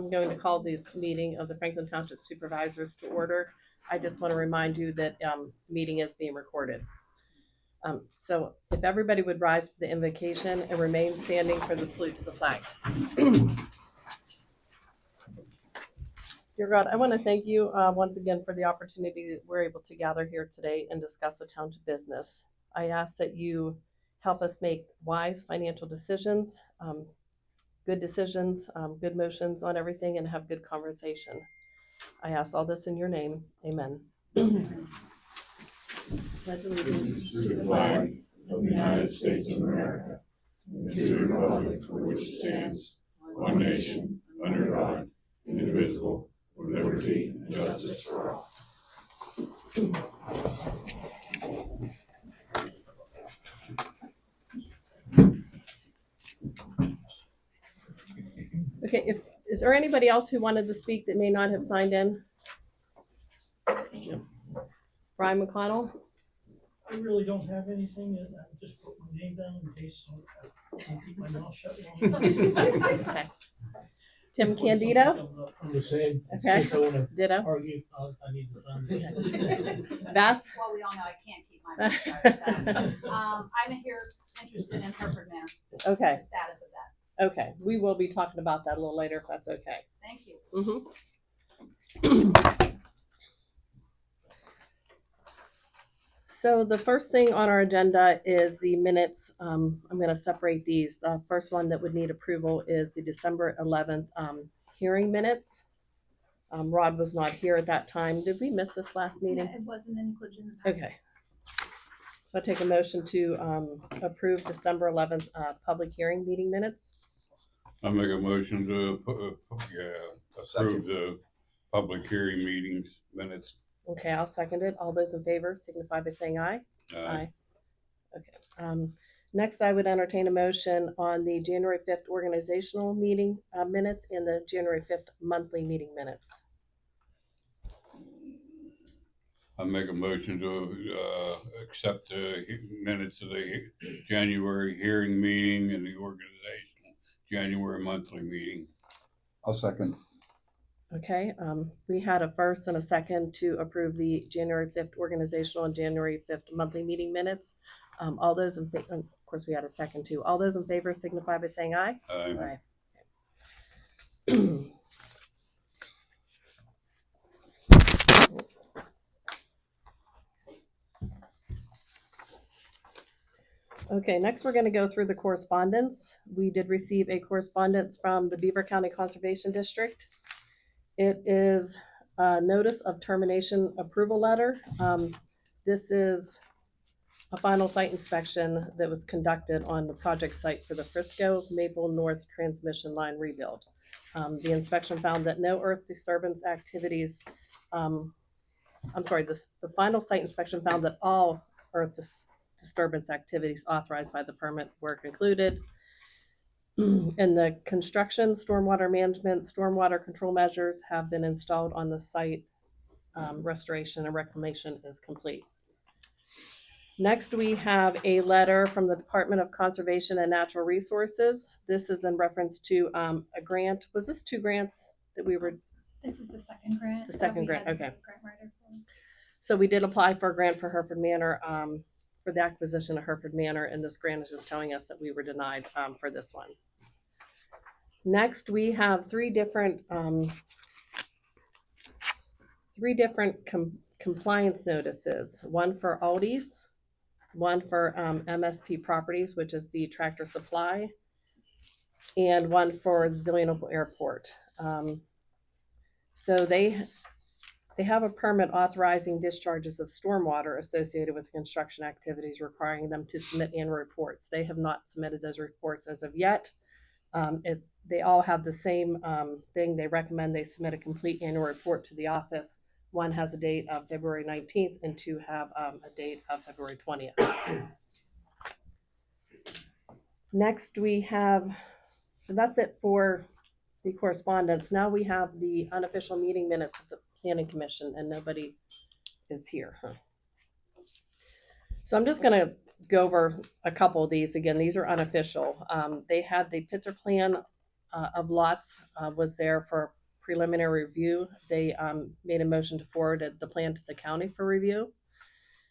I'm going to call this meeting of the Franklin Township Supervisors to order. I just want to remind you that meeting is being recorded. So if everybody would rise for the invocation and remain standing for the salute to the flag. Dear God, I want to thank you once again for the opportunity that we're able to gather here today and discuss the township business. I ask that you help us make wise financial decisions, good motions on everything, and have good conversation. I ask all this in your name. Amen. Pledge allegiance To the flag of the United States of America, and to the republic for which it stands, one nation, under God, indivisible, with liberty and justice for all. Okay, is there anybody else who wanted to speak that may not have signed in? Brian McConnell? I really don't have anything, and I just put my name down in case I can keep my mouth shut long. Okay. Tim Candido? I'm the same. Okay. Since I wanna Ditto. argue, I need to find Beth? Well, we all know I can't keep my mouth shut, so, I'm here interested in Hereford Manor, Okay, the status of that. okay. We will be talking about that a little later if that's okay. Thank you. So the first thing on our agenda is the minutes. I'm going to separate these. The first one that would need approval is the December 11th hearing minutes. Rod was not here at that time. Did we miss this last meeting? Yeah, it wasn't included in the packet. Okay. So I take a motion to approve December 11th public hearing meeting minutes. I make a motion to approve the public hearing meetings minutes. Okay, I'll second it. All those in favor signify by saying aye. Aye. Okay. Next, I would entertain a motion on the January 5th organizational meeting minutes and the January 5th monthly meeting minutes. I make a motion to accept the minutes of the January hearing meeting and the organizational January monthly meeting. I'll second. Okay, we had a first and a second to approve the January 5th organizational and January 5th monthly meeting minutes. All those in favor, of course, we had a second too. All those in favor signify by saying aye. Aye. Oops. Okay, next we're going to go through the correspondence. We did receive a correspondence from the Beaver County Conservation District. It is a notice of termination approval letter. This is a final site inspection that was conducted on the project site for the Frisco Maple North transmission line rebuild. The inspection found that no earth disturbance activities, the final site inspection found that all earth disturbance activities authorized by the permit were concluded. And the construction, stormwater management, stormwater control measures have been installed on the site. Restoration and reclamation is complete. Next, we have a letter from the Department of Conservation and Natural Resources. This is in reference to a grant. Was this 2 grants that we were? This is the second grant. The second grant, okay. Grant writer for. So we did apply for a grant for Hereford Manor, for the acquisition of Hereford Manor, and this grant is just telling us that we were denied for this one. Next, we have three different compliance notices. One for Aldi's, one for MSP Properties, which is the Tractor Supply, and one for Zillionople Airport. So they have a permit authorizing discharges of stormwater associated with construction activities, requiring them to submit annual reports. They have not submitted those reports as of yet. They all have the same thing. They recommend they submit a complete annual report to the office. One has a date of February 19th and 2 have a date of February 20th. Next we have, so that's it for the correspondence. Now we have the unofficial meeting minutes of the Planning Commission, and nobody is here. So I'm just going to go over a couple of these again. These are unofficial. They had the Pitzer plan of lots was there for preliminary review. They made a motion to forward the plan to the county for review.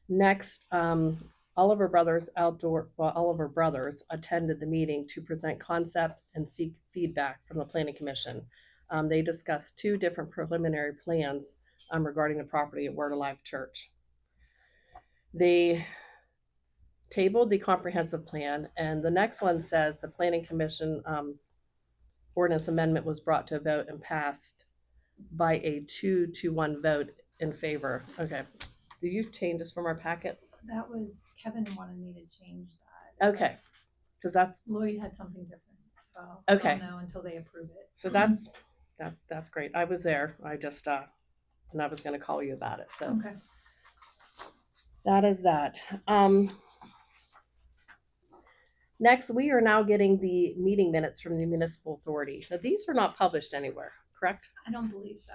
Next, Oliver Brothers attended the meeting to present concept and seek feedback from the Planning Commission. They discussed 2 different preliminary plans regarding the property at Word of Life Church. They tabled the comprehensive plan, and the next one says the Planning Commission ordinance amendment was brought to a vote and passed by a 2-1 vote in favor. Okay. Did you change this from our packet? That was, Kevin wanted me to change that. Okay. Because that's, Lloyd had something different, so Okay. I don't know until they approve it. so that's great. I was there. I just, and I was going to call you about it. So Okay. that is that. Next, we are now getting the meeting minutes from the municipal authority. Now, these are not published anywhere, correct? I don't believe so.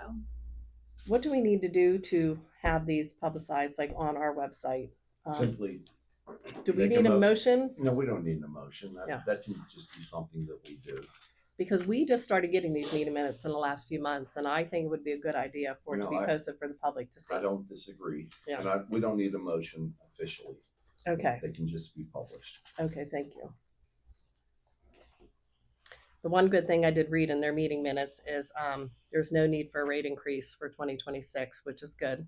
What do we need to do to have these publicized, like on our website? Simply. Do we make need a mo- motion? No, we don't need an emotion. Yeah. That can just be something that we do. Because we just started getting these meeting minutes in the last few months, and I think it would be a good idea for it to No, be I- posted for the public to see. I don't disagree. Yeah. And we don't need a motion officially. Okay, They can just be published. okay, thank you. The one good thing I did read in their meeting minutes is there's no need for a rate increase for 2026, which is good.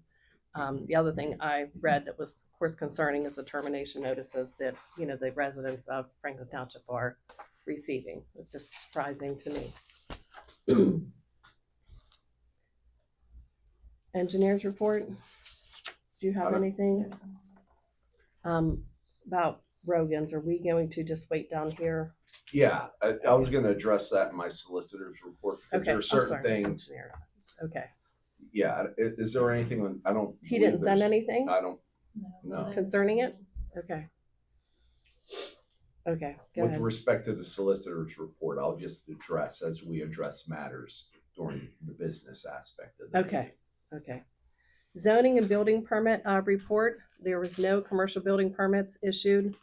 The other thing I read that was, of course, concerning is the termination notices that, the residents of Franklin Township are receiving. It's just surprising to me. Engineers report. Do you have anything about Rogan's? Are we going to just wait down here? Yeah, I was going to address that in my solicitor's report because Okay, there are I'm certain sorry. things. Okay. Yeah, is there anything on? I don't. He believe didn't send there's- anything I don't. No. No. concerning it? Okay. Okay, go With ahead. respect to the solicitor's report, I'll just address as we address matters during the business aspect of it. Okay. Zoning and building permit report. There was no commercial building permits issued.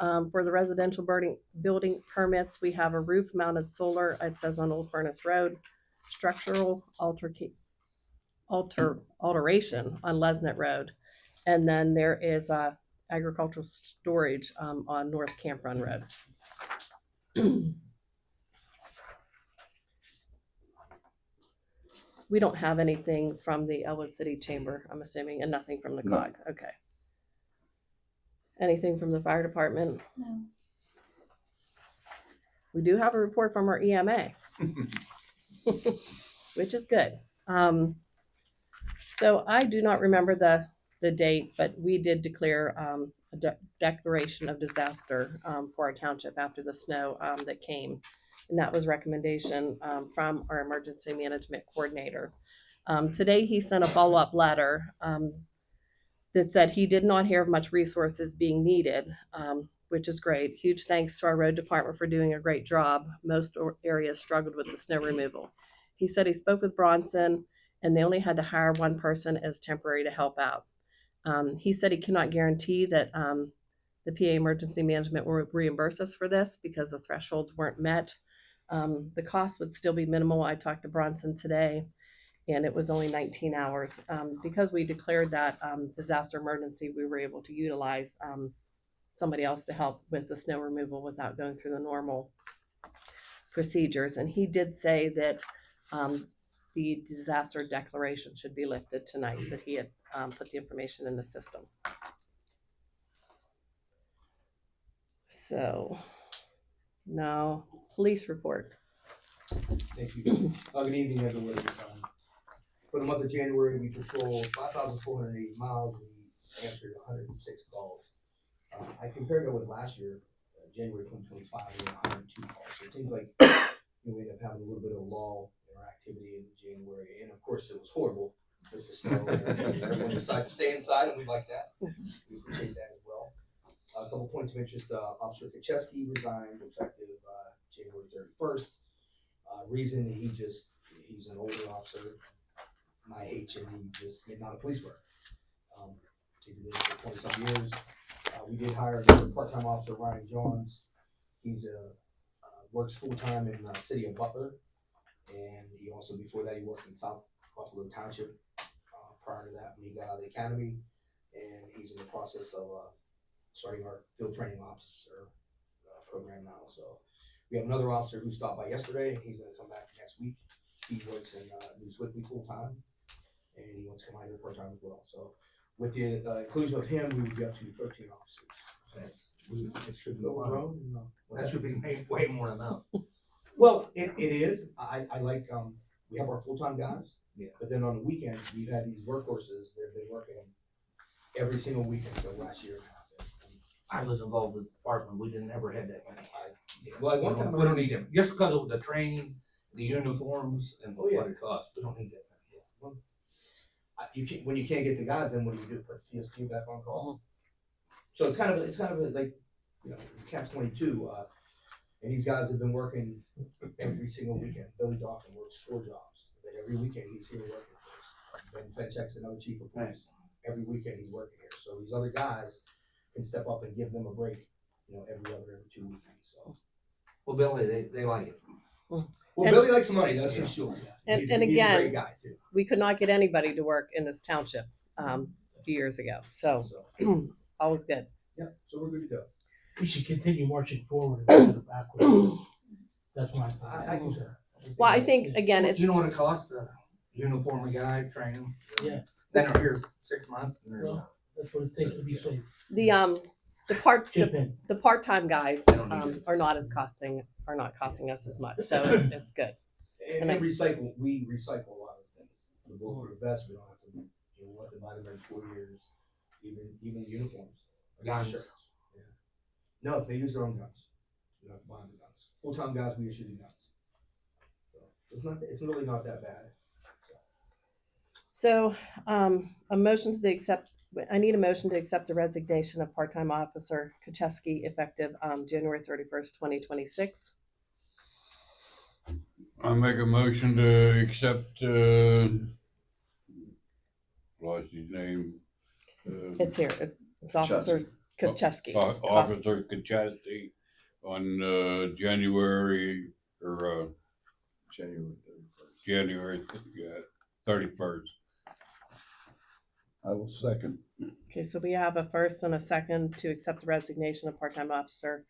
For the residential building permits, we have a roof mounted solar, it says on Old Furnace Road, structural alteration on Lesnett Road. And then there is agricultural storage on North Camp Run Road. We don't have anything from the Elwood City Chamber, I'm assuming, and nothing from the No. COG. Okay. Anything from the fire department? No. We do have a report from our EMA, which is good. So I do not remember the date, but we did declare a declaration of disaster for our township after the snow that came. And that was recommendation from our emergency management coordinator. Today he sent a follow-up letter that said he did not hear of much resources being needed, which is great. Huge thanks to our road department for doing a great job. Most areas struggled with the snow removal. He said he spoke with Bronson and they only had to hire one person as temporary to help out. He said he cannot guarantee that the PA Emergency Management will reimburse us for this because the thresholds weren't met. The cost would still be minimal. I talked to Bronson today, and it was only 19 hours. Because we declared that disaster emergency, we were able to utilize somebody else to help with the snow removal without going through the normal procedures. And he did say that the disaster declaration should be lifted tonight, that he had put the information in the system. So now, police report. Thank you. Good evening, everyone. For the month of January, we patrolled 5,480 miles. We answered 106 calls. I compared it with last year, January 2025, we had 102 calls. So it seems like we ended up having a little bit of a lull in our activity in January. And of course, it was horrible with the snow. Everyone decided to stay inside, and we like that. We appreciate that as well. A couple points of interest. Officer Kacheski resigned effective January 31st. Reason he's an older officer, my age, and he just did not a police work. He did it for 20 some years. We did hire another part-time officer, Ryan Johns. He's a works full-time in the city of Butler. And he also, before that, he worked in South Buffalo Township, prior to that, when he got out of the academy. And he's in the process of, starting our field training officer, program now. So we have another officer who stopped by yesterday, and he's gonna come back next week. He works in, New Swiftly full-time, and he wants to come out here part-time as well. So with the, inclusion of him, we would be up to 13 officers. It should be fine. Overgrown, and, what's That should be way more than enough. Well, it is. I like, we have our full-time guys. Yeah. But then on the weekends, we've had these workhorses, they've been working every single weekend for the last year and a half. I was involved with the department, we didn't ever have that many. Well, at one time, We don't need them, just because of the training, the uniforms, and Oh, yeah. what it costs, we don't need that many. you can't, when you can't get the guys, then what do? Put the PSQ back on call. So it's kind of like, it's a catch-22. And these guys have been working every single weekend. Billy Dawson works 4 jobs, but every weekend he's here working for us. Ben Fenchek's another chief of police. Every weekend he's working here. So these other guys can step up and give them a break, every 2 weekends. So. Well, Billy, they like it. Well, And- Billy likes money, that's for sure. And- He's and a again- great guy too. We could not get anybody to work in this township, a few years ago, so So, always good. yeah, so we're good to go. We should continue marching forward instead of backwards. That's my I opinion. can. Well, I think, again, it's, You know what it costs to uniform a guy, train him? Yeah. Then they're here 6 months and they're, Well, that's what it takes to be safe. the Chip in. part-time guys, They don't need it. are not costing us as much, so it's good. And we recycle a lot of things. The bulletproof vest, we don't have to, let them buy them every 4 years, even uniforms. Guns. Shirts. Yeah. No, they use their own guns. You don't have to buy the guns. Full-time guys, we issue the guns. So it's really not that bad. So, I need a motion to accept the resignation of part-time officer Kacheski effective, January 31st, 2026. I make a motion to accept, lost his name. It's here, it's Officer Kacheski. Officer Kachasty on, January 31st. I will second. Okay, so we have a first and a second to accept the resignation of part-time officer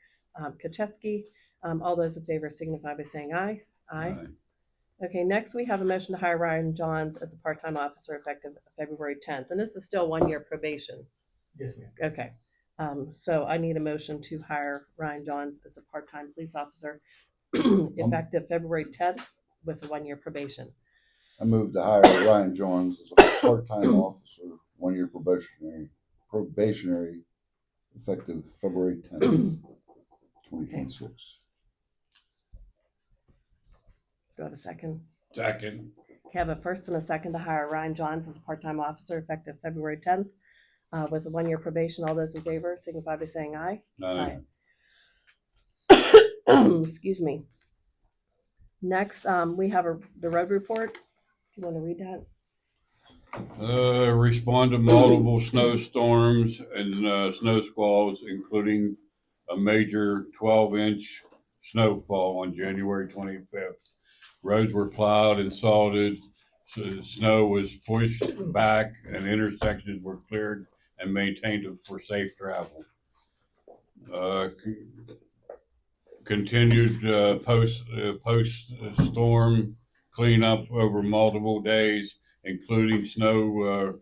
Kacheski. All those in favor signify by saying aye. Aye. Okay, next we have a motion to hire Ryan Johns as a part-time officer effective February 10th, and this is still 1-year probation. Yes, ma'am. Okay, so I need a motion to hire Ryan Johns as a part-time police officer effective February 10th with a 1-year probation. I move to hire Ryan Jones as a part-time officer, 1-year probationary, effective February 10th, 2026. Do I have a second? Second. Okay, I have a first and a second to hire Ryan Johns as a part-time officer effective February 10th with a 1-year probation. All those in favor signify by saying aye. Aye. Excuse me. Next, we have the road report. Do you want to read that? Respond to multiple snowstorms and snow squalls, including a major 12-inch snowfall on January 25th. Roads were plowed and salted, so snow was pushed back, and intersections were cleared and maintained for safe travel. Continued post-storm cleanup over multiple days, including snow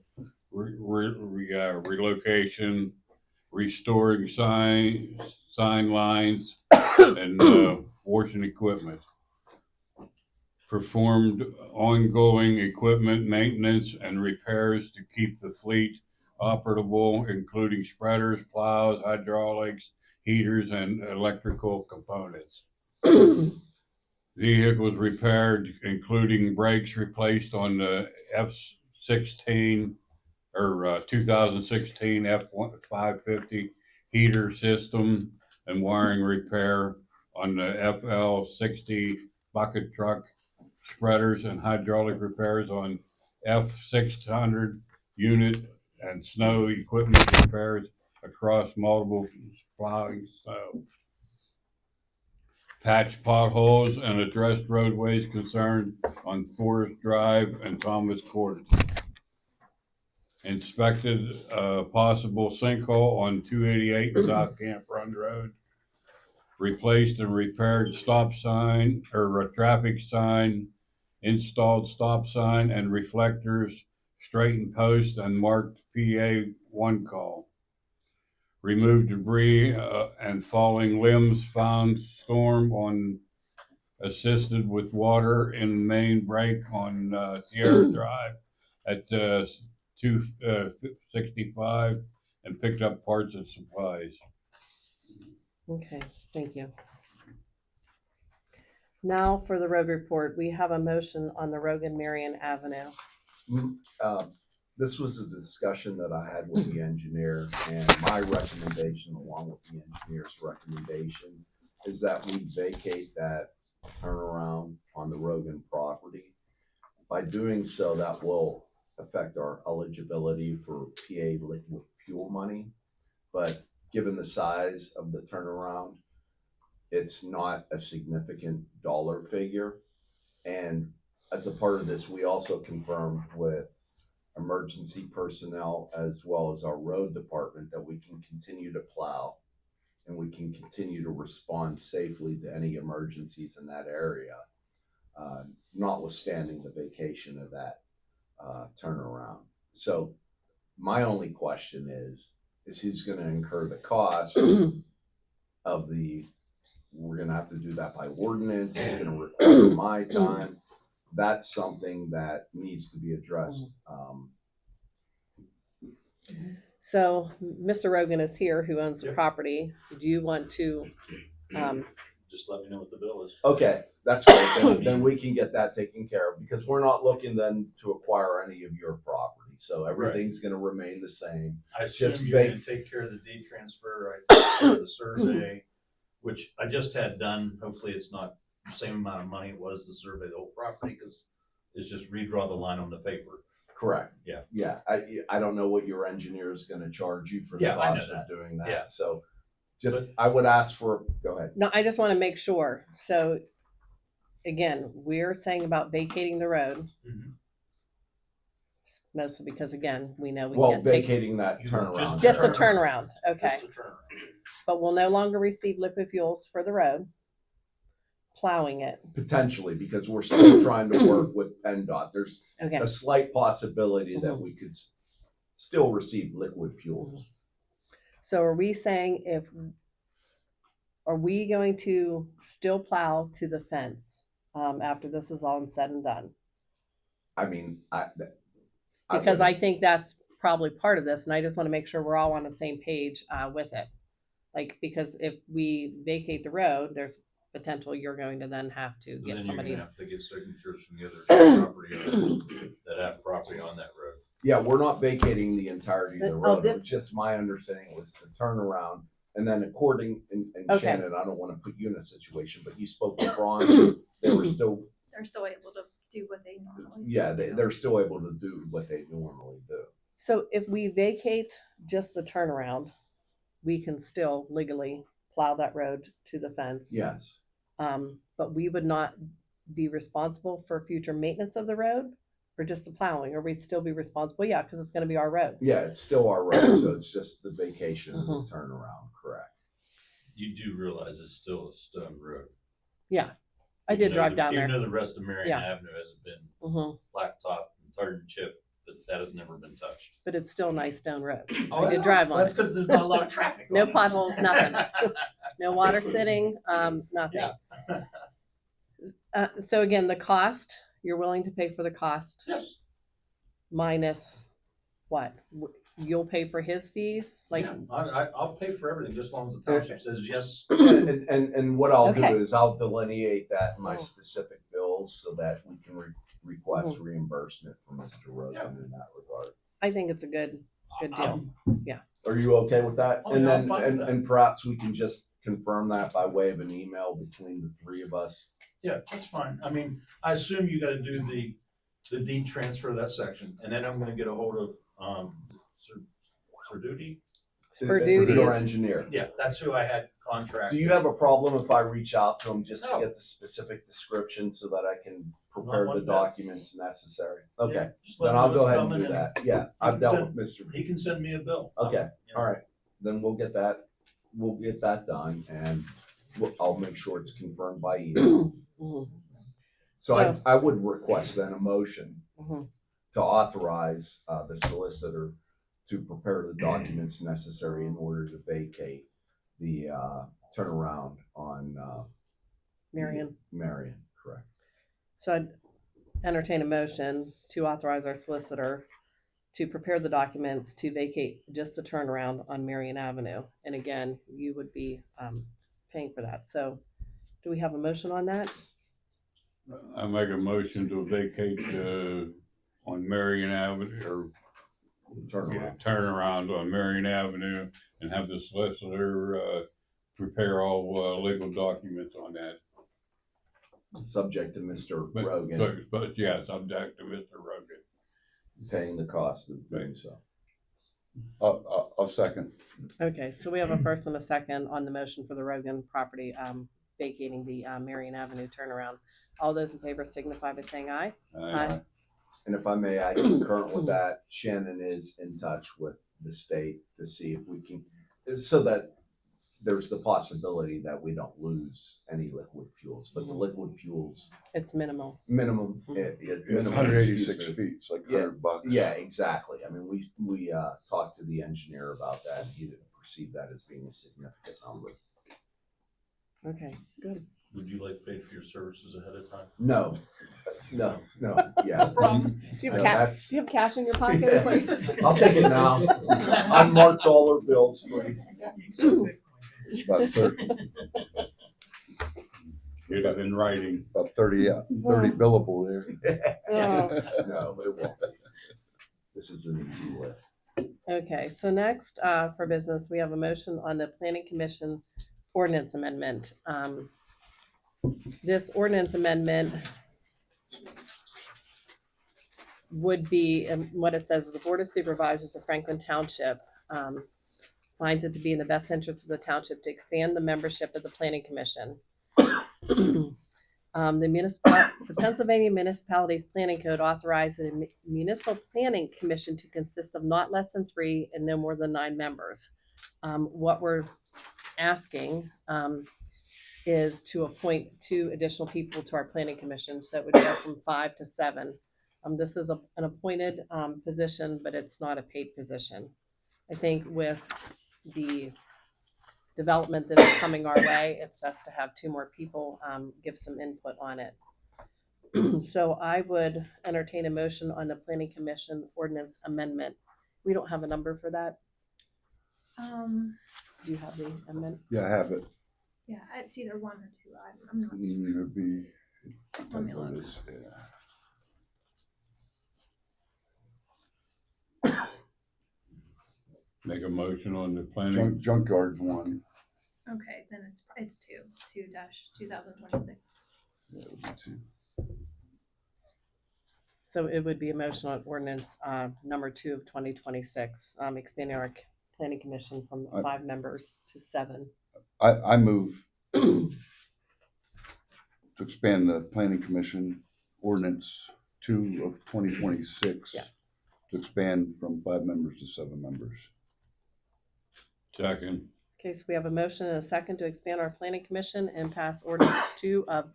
relocation, restoring sign lines, and washing equipment. Performed ongoing equipment maintenance and repairs to keep the fleet operable, including spreaders, plows, hydraulics, heaters, and electrical components. Vehicles repaired, including brakes replaced on the F-16 or 2016 F-550 heater system, and wiring repair on the FL-60 bucket truck, spreaders and hydraulic repairs on F-600 unit, and snow equipment repairs across multiple plowing snow. patch potholes and addressed roadways concerned on Forest Drive and Thomas Court. Inspected a possible sinkhole on 288 South Camp Run Road. Replaced and repaired stop sign or a traffic sign, installed stop sign and reflectors, straightened post and marked PA 1 call. Removed debris and falling limbs found storm on assisted with water in main break on Sierra Drive at 265 and picked up parts and supplies. Okay, thank you. Now for the road report, we have a motion on the Rogan Marion Avenue. This was a discussion that I had with the engineer, and my recommendation, along with the engineer's recommendation, is that we vacate that turnaround on the Rogan property. By doing so, that will affect our eligibility for PA liquid fuel money. But given the size of the turnaround, it's not a significant dollar figure. And as a part of this, we also confirmed with emergency personnel as well as our road department that we can continue to plow and we can continue to respond safely to any emergencies in that area, notwithstanding the vacation of that turnaround. So my only question is who's going to incur the cost of we're going to have to do that by ordinance. It's going to require my time. That's something that needs to be addressed. So Mr. Rogan is here, who owns the property. Do you want to, Just let me know what the bill is. Okay, that's great. Then we can get that taken care of because we're not looking then to acquire any of your property. So everything's going to remain the same. I Just assume you're gonna take care of the deed transfer, right? Take care of the survey, which I just had done. Hopefully it's not the same amount of money it was to survey the whole property because it's just redraw the line on the paper. Correct. Yeah. Yeah. I don't know what your engineer is going to charge you for the Yeah, I know cost of that. doing that. Yeah. So I would ask for, go ahead. no, I just want to make sure. So again, we're saying about vacating the road. Mhm. Mostly because again, we know we Well, can't take vacating that turnaround. just a turnaround. Okay. Just a turnaround. But we'll no longer receive liquid fuels for the road, plowing it. Potentially, because we're still trying to work with PennDOT. There's Okay. a slight possibility that Mhm. we could still receive liquid fuels. So are we saying are we going to still plow to the fence after this is all said and done? I mean, Because I think that's probably part of this, and I just want to make sure we're all on the same page with it. Like, because if we vacate the road, there's potential you're going to then have to But get then somebody. you're gonna have to get signatures from the other property owners that have property on that road. Yeah, we're not vacating the entirety of the Oh, road. It's just my understanding was to turn around and then and Okay. Shannon, I don't want to put you in a situation, but you spoke with Ron. They were still, They're still able to do what they normally yeah, do. they're still able to do what they normally do. So if we vacate just the turnaround, we can still legally plow that road to the fence. Yes. But we would not be responsible for future maintenance of the road or just the plowing, or we'd still be responsible. Yeah, because it's going to be our road. Yeah, it's still our road, so it's just the vacation and Mhm. the turnaround, correct? You do realize it's still a stone road. Yeah, I did drive down there. Even though the rest of Marion Yeah. Avenue hasn't been Hmm. blacktop and tarred and chip, that has never been touched. But it's still a nice stone road. Oh, I did drive on That's it. because there's not a lot of traffic. No on it. potholes, nothing. No water sitting, nothing. Yeah. So again, the cost, you're willing to pay for the cost Yes. minus what? You'll pay for his fees? Like, Yeah, I'll pay for everything just as long as the township says yes. And what I'll Okay. do is I'll delineate that in my Oh. specific bills so that we can request reimbursement from Mr. Rogan in that regard. I think it's a good deal. Are you okay with that? Oh, And yeah, I'm then, fine with that. and perhaps we can just confirm that by way of an email between the three of us. Yeah, that's fine. I mean, I assume you gotta do the deed transfer of that section, and then I'm gonna get a hold of, Sir Duty. For duties. Your engineer. Yeah, that's who I had contract. Do you have a problem if I reach out to them just to No. get the specific description so that I can Not prepare one the bit. documents necessary? Okay, Yeah, just let then him I'll know go it's ahead and coming do that. Yeah, I've can dealt with send- Mr. He can send me a bill. Okay, You know. all right, then we'll get that done and I'll make sure it's confirmed by email. Mhm. So So- I would request then a motion Mhm. to authorize the solicitor to prepare the documents necessary in order to vacate the turnaround on Marion. Marion, correct. So I'd entertain a motion to authorize our solicitor to prepare the documents to vacate just the turnaround on Marion Avenue. And again, you would be paying for that. So do we have a motion on that? I make a motion to vacate, on Marion Avenue, or Turnaround. turnaround on Marion Avenue, and have the solicitor, prepare all, legal documents on that. Subject to Mr. But, Rogan but yeah, subject to Mr. Rogan. paying the cost of doing so. I'll second. Okay, so we have a first and a second on the motion for the Rogan property vacating the Marion Avenue turnaround. All those in favor signify by saying aye. Aye. And if I may, I concurrent with that. Shannon is in touch with the state to see if we can, so that there's the possibility that we don't lose any liquid fuels, but the liquid fuels It's minimal. minimum. It's minimum, 186 excuse me. feet, it's like Yeah, $100. Yeah, exactly. I mean, we talked to the engineer about that, and he didn't perceive that as being a significant number. Okay, good. Would you like to pay for your services ahead of time? No, yeah. Do you No, have cash? that's- Do you have cash in your pocket, please? I'll take it now. Unmarked dollar bills, please. About 30, Get it in writing. about 30 billable there. Oh, No, it won't. This is an easy lift. okay, so next for business, we have a motion on the Planning Commission ordinance amendment. This ordinance amendment would be, what it says is the Board of Supervisors of Franklin Township finds it to be in the best interest of the township to expand the membership of the Planning Commission. The Pennsylvania Municipalities Planning Code authorizes a municipal planning commission to consist of not less than 3 and no more than 9 members. What we're asking is to appoint 2 additional people to our planning commission, so it would go from 5 to 7. This is an appointed position, but it's not a paid position. I think with the development that is coming our way, it's best to have 2 more people give some input on it. So I would entertain a motion on the planning commission ordinance amendment. We don't have a number for that. Do you have the amendment? Yeah, I have it. Yeah, it's either 1 or 2. I'm not. It'd be, Let me look. Make a motion on the planning. Junkyard's one. Okay, then it's 2-2026. Yeah, it would be 2. So it would be a motion on ordinance number 2 of 2026, expanding our planning commission from 5 members to 7. I move to expand the planning commission ordinance 2 of 2026. Yes. To expand from 5 members to 7 members. Second. Okay, so we have a motion and a second to expand our planning commission and pass ordinance 2 of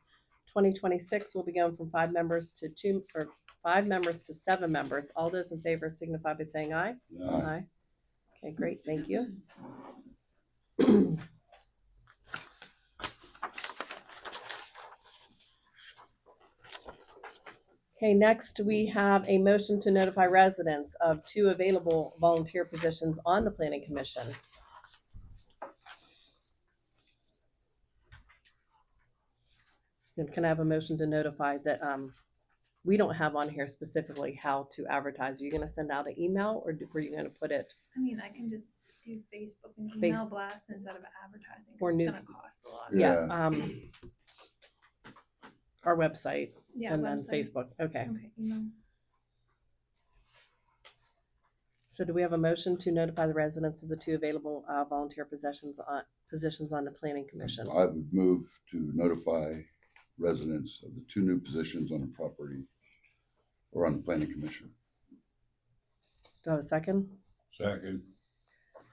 2026. We'll be going from 5 members to 2, or 5 members to 7 members. All those in favor signify by saying aye. Aye. Okay, great, thank you. Okay, next we have a motion to notify residents of 2 available volunteer positions on the planning commission. And can I have a motion to notify that we don't have on here specifically how to advertise? Are you gonna send out an email, or were you gonna put it? I mean, I can just do Facebook and Face- email blast instead of advertising. 'Cause Or it's new- gonna cost a lot. Yeah, our website Yeah, and then website. Facebook, okay. Okay, email. So do we have a motion to notify the residents of the two available volunteer positions on the planning commission? I would move to notify residents of the two new positions on the property or on the planning commission. Do I have a second? Second.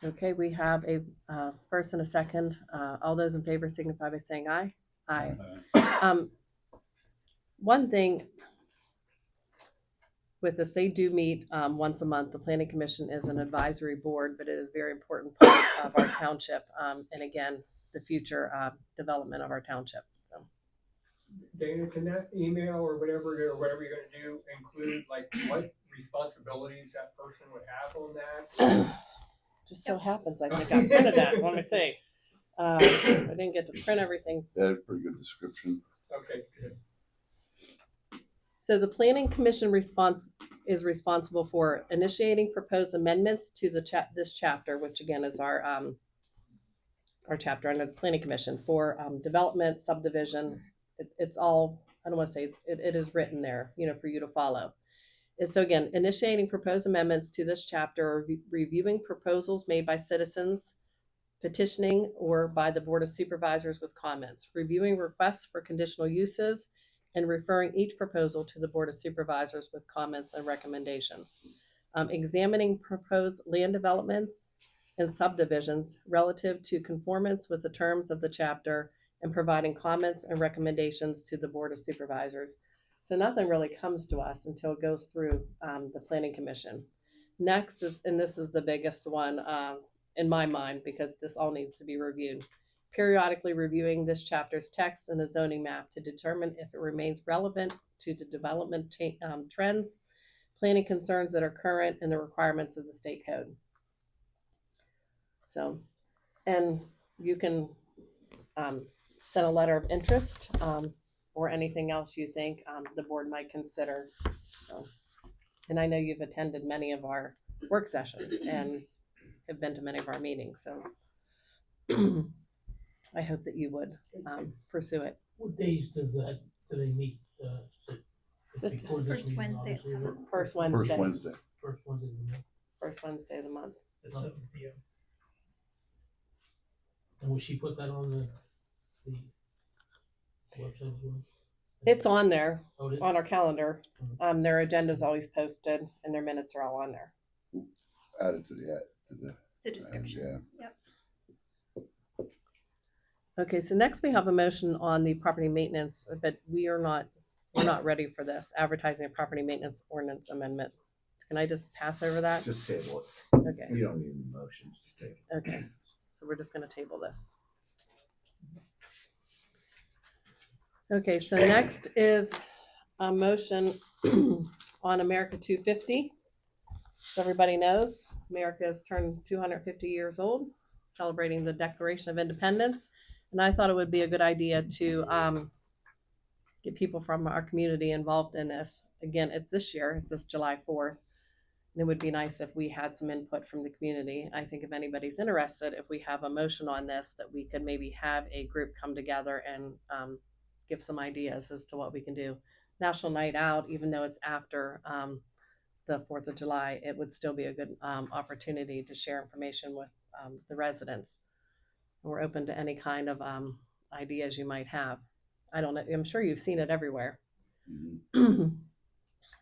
Okay, we have a first and a second. All those in favor signify by saying aye. Aye. One thing with this, they do meet once a month. The planning commission is an advisory board, but it is a very important part of our township. And again, the future development of our township. So Dana, can that email or whatever you're gonna do include like what responsibilities that person would have on that? just so happens, I think I printed that. Let me see. I didn't get to print everything. That's a pretty good description. Okay, good. So the planning commission is responsible for initiating proposed amendments to this chapter, which again is our chapter under the planning commission for development, subdivision. It's all, I don't want to say it is written there, for you to follow. And so again, initiating proposed amendments to this chapter, or reviewing proposals made by citizens, petitioning, or by the Board of Supervisors with comments, reviewing requests for conditional uses, and referring each proposal to the Board of Supervisors with comments and recommendations. Examining proposed land developments and subdivisions relative to conformance with the terms of the chapter, and providing comments and recommendations to the Board of Supervisors. So nothing really comes to us until it goes through the Planning Commission. Next is, and this is the biggest one in my mind, because this all needs to be reviewed, periodically reviewing this chapter's text and the zoning map to determine if it remains relevant to the development trends, planning concerns that are current, and the requirements of the state code. So, and you can send a letter of interest or anything else you think the board might consider. So, and I know you've attended many of our work sessions and have been to many of our meetings, so I hope that you would pursue it. What days do they meet? Before this First meeting, Wednesday at obviously, 7. First Wednesday. First Wednesday. First Wednesday of the month First Wednesday of the month. at 7 p.m. And will she put that on the website as well? It's on there, Oh, it is? on our calendar. Their agenda's always posted and their minutes are all on there. Added to the The description. yeah. Yep. Okay, so next we have a motion on the property maintenance, but we're not ready for this, advertising a property maintenance ordinance amendment. Can I just pass over that? Just table it. Okay, You don't need a motion, just table it. okay. So we're just gonna table this. Okay, so next is a motion on America 250. So everybody knows, America has turned 250 years old, celebrating the Declaration of Independence. And I thought it would be a good idea to get people from our community involved in this. Again, it's this year, it's this July 4th. And it would be nice if we had some input from the community. I think if anybody's interested, if we have a motion on this, that we could maybe have a group come together and give some ideas as to what we can do. National Night Out, even though it's after the 4th of July, it would still be a good opportunity to share information with the residents. We're open to any kind of ideas you might have. I don't know, I'm sure you've seen it everywhere. Mm-hmm.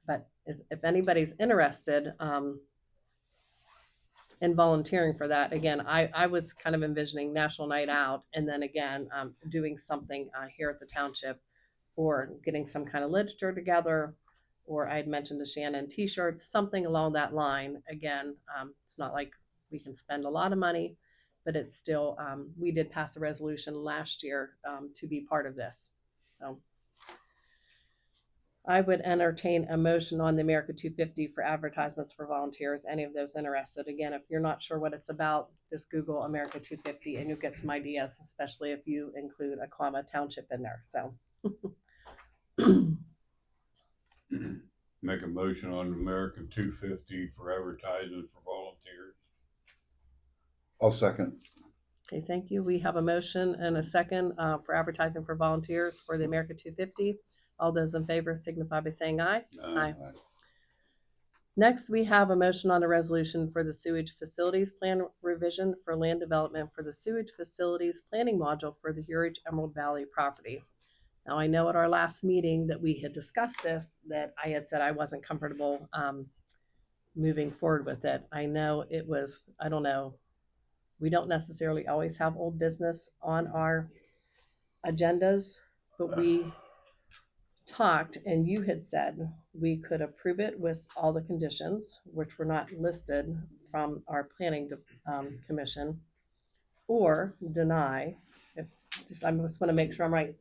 But if anybody's interested in volunteering for that, again, I was kind of envisioning National Night Out, and then again, doing something here at the township, or getting some kind of literature together, or I'd mentioned to Shannon, t-shirts, something along that line. Again, it's not like we can spend a lot of money, but it's still, we did pass a resolution last year to be part of this. So I would entertain a motion on the America 250 for advertisements for volunteers, any of those interested. Again, if you're not sure what it's about, just Google America 250 and you'll get some ideas, especially if you include Akama Township in there. So Make a motion on American 250 for advertising for volunteers. I'll second. okay, thank you. We have a motion and a second for advertising for volunteers for the America 250. All those in favor signify by saying aye. Aye. Next, we have a motion on a resolution for the sewage facilities plan revision for land development for the sewage facilities planning module for the Hurich Emerald Valley property. Now, I know at our last meeting that we had discussed this, that I had said I wasn't comfortable moving forward with it. I know it was, I don't know, we don't necessarily always have old business on our agendas, but we talked and you had said we could approve it with all the conditions, which were not listed from our planning commission, or deny. If I just want to make sure I'm right,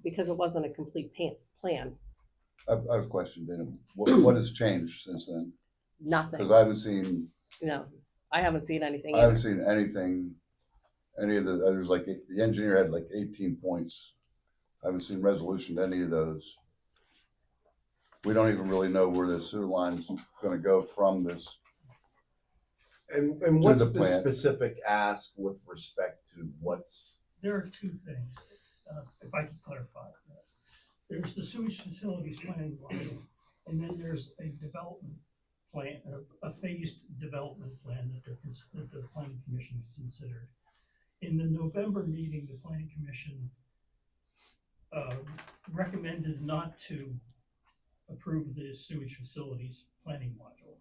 because it wasn't a complete plan. I have a question, Dana. What has changed since then? Nothing. Because I haven't seen, No, I haven't seen anything I haven't either. seen anything, any of the, there's like, the engineer had like 18 points. I haven't seen resolution to any of those. We don't even really know where the sewer line's gonna go from this. And what's the the plant. specific ask with respect to what's? There are two things, if I could clarify that. There's the sewage facilities planning module, and then there's a development plan, a phased development plan that the planning commission has considered. In the November meeting, the planning commission recommended not to approve the sewage facilities planning module.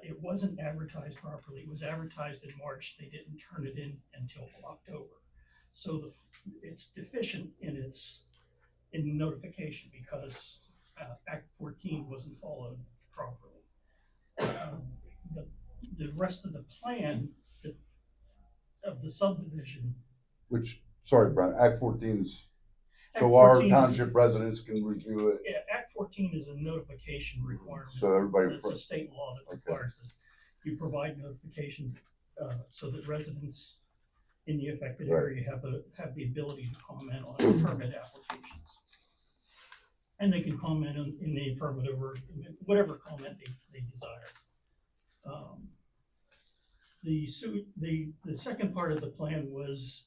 It wasn't advertised properly. It was advertised in March. They didn't turn it in until October. So it's deficient in notification because Act 14 wasn't followed properly. The rest of the plan of the subdivision. Which, sorry, Brian, Act 14's, Act so our 14 's township residents can review it. Yeah, Act 14 is a notification requirement. So everybody. It's a state law that requires that you provide notification so that residents in the affected area have the ability to comment on permit applications. And they can comment in the affirmative or whatever comment they desire. The second part of the plan was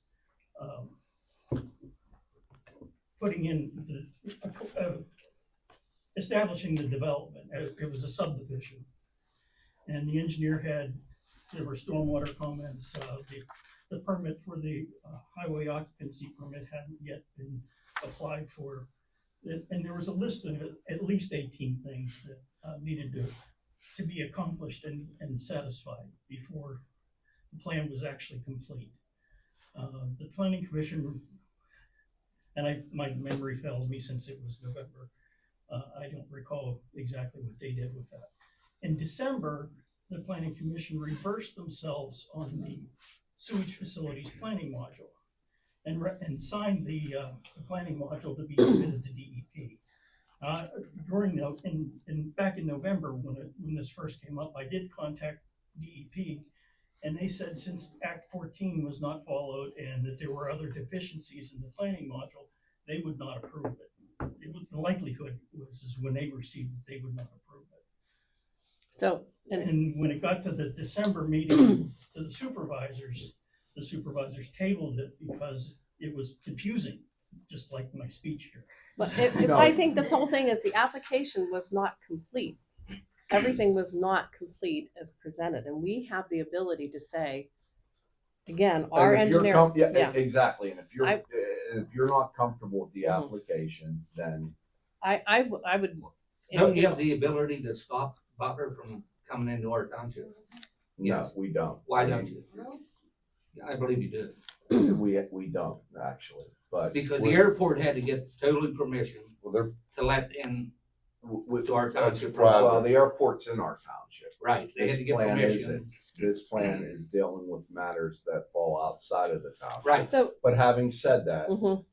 putting in establishing the development. It was a subdivision. And the engineer there were stormwater comments. The permit for the highway occupancy permit hadn't yet been applied for. And there was a list of at least 18 things that needed to be accomplished and satisfied before the plan was actually complete. The planning commission, and my memory fails me since it was November. I don't recall exactly what they did with that. In December, the planning commission reversed themselves on the sewage facilities planning module and signed the planning module to be submitted to DEP. Back in November, when this first came up, I did contact DEP, and they said since Act 14 was not followed and that there were other deficiencies in the planning module, they would not approve it. The likelihood is when they received it, they would not approve it. So, and when it got to the December meeting to the supervisors tabled it because it was confusing, just like my speech here. but I think this whole thing is the application was not complete. Everything was not complete as presented, and we have the ability to say, again, our engineer. Yeah, exactly. And if you're not comfortable with the Mhm. application, then I would. Don't you have the ability to stop Butler from coming into our township? Yes. no, we don't. Why don't you? I believe you do. We don't actually, but Because the airport had to get totally permission Well, they're, to let in with to our township. private. well, the airport's in our township. Right, they had to get This plan permission. isn't. This plan is dealing with matters that fall outside of the township. Right. So, But having said that, mhm.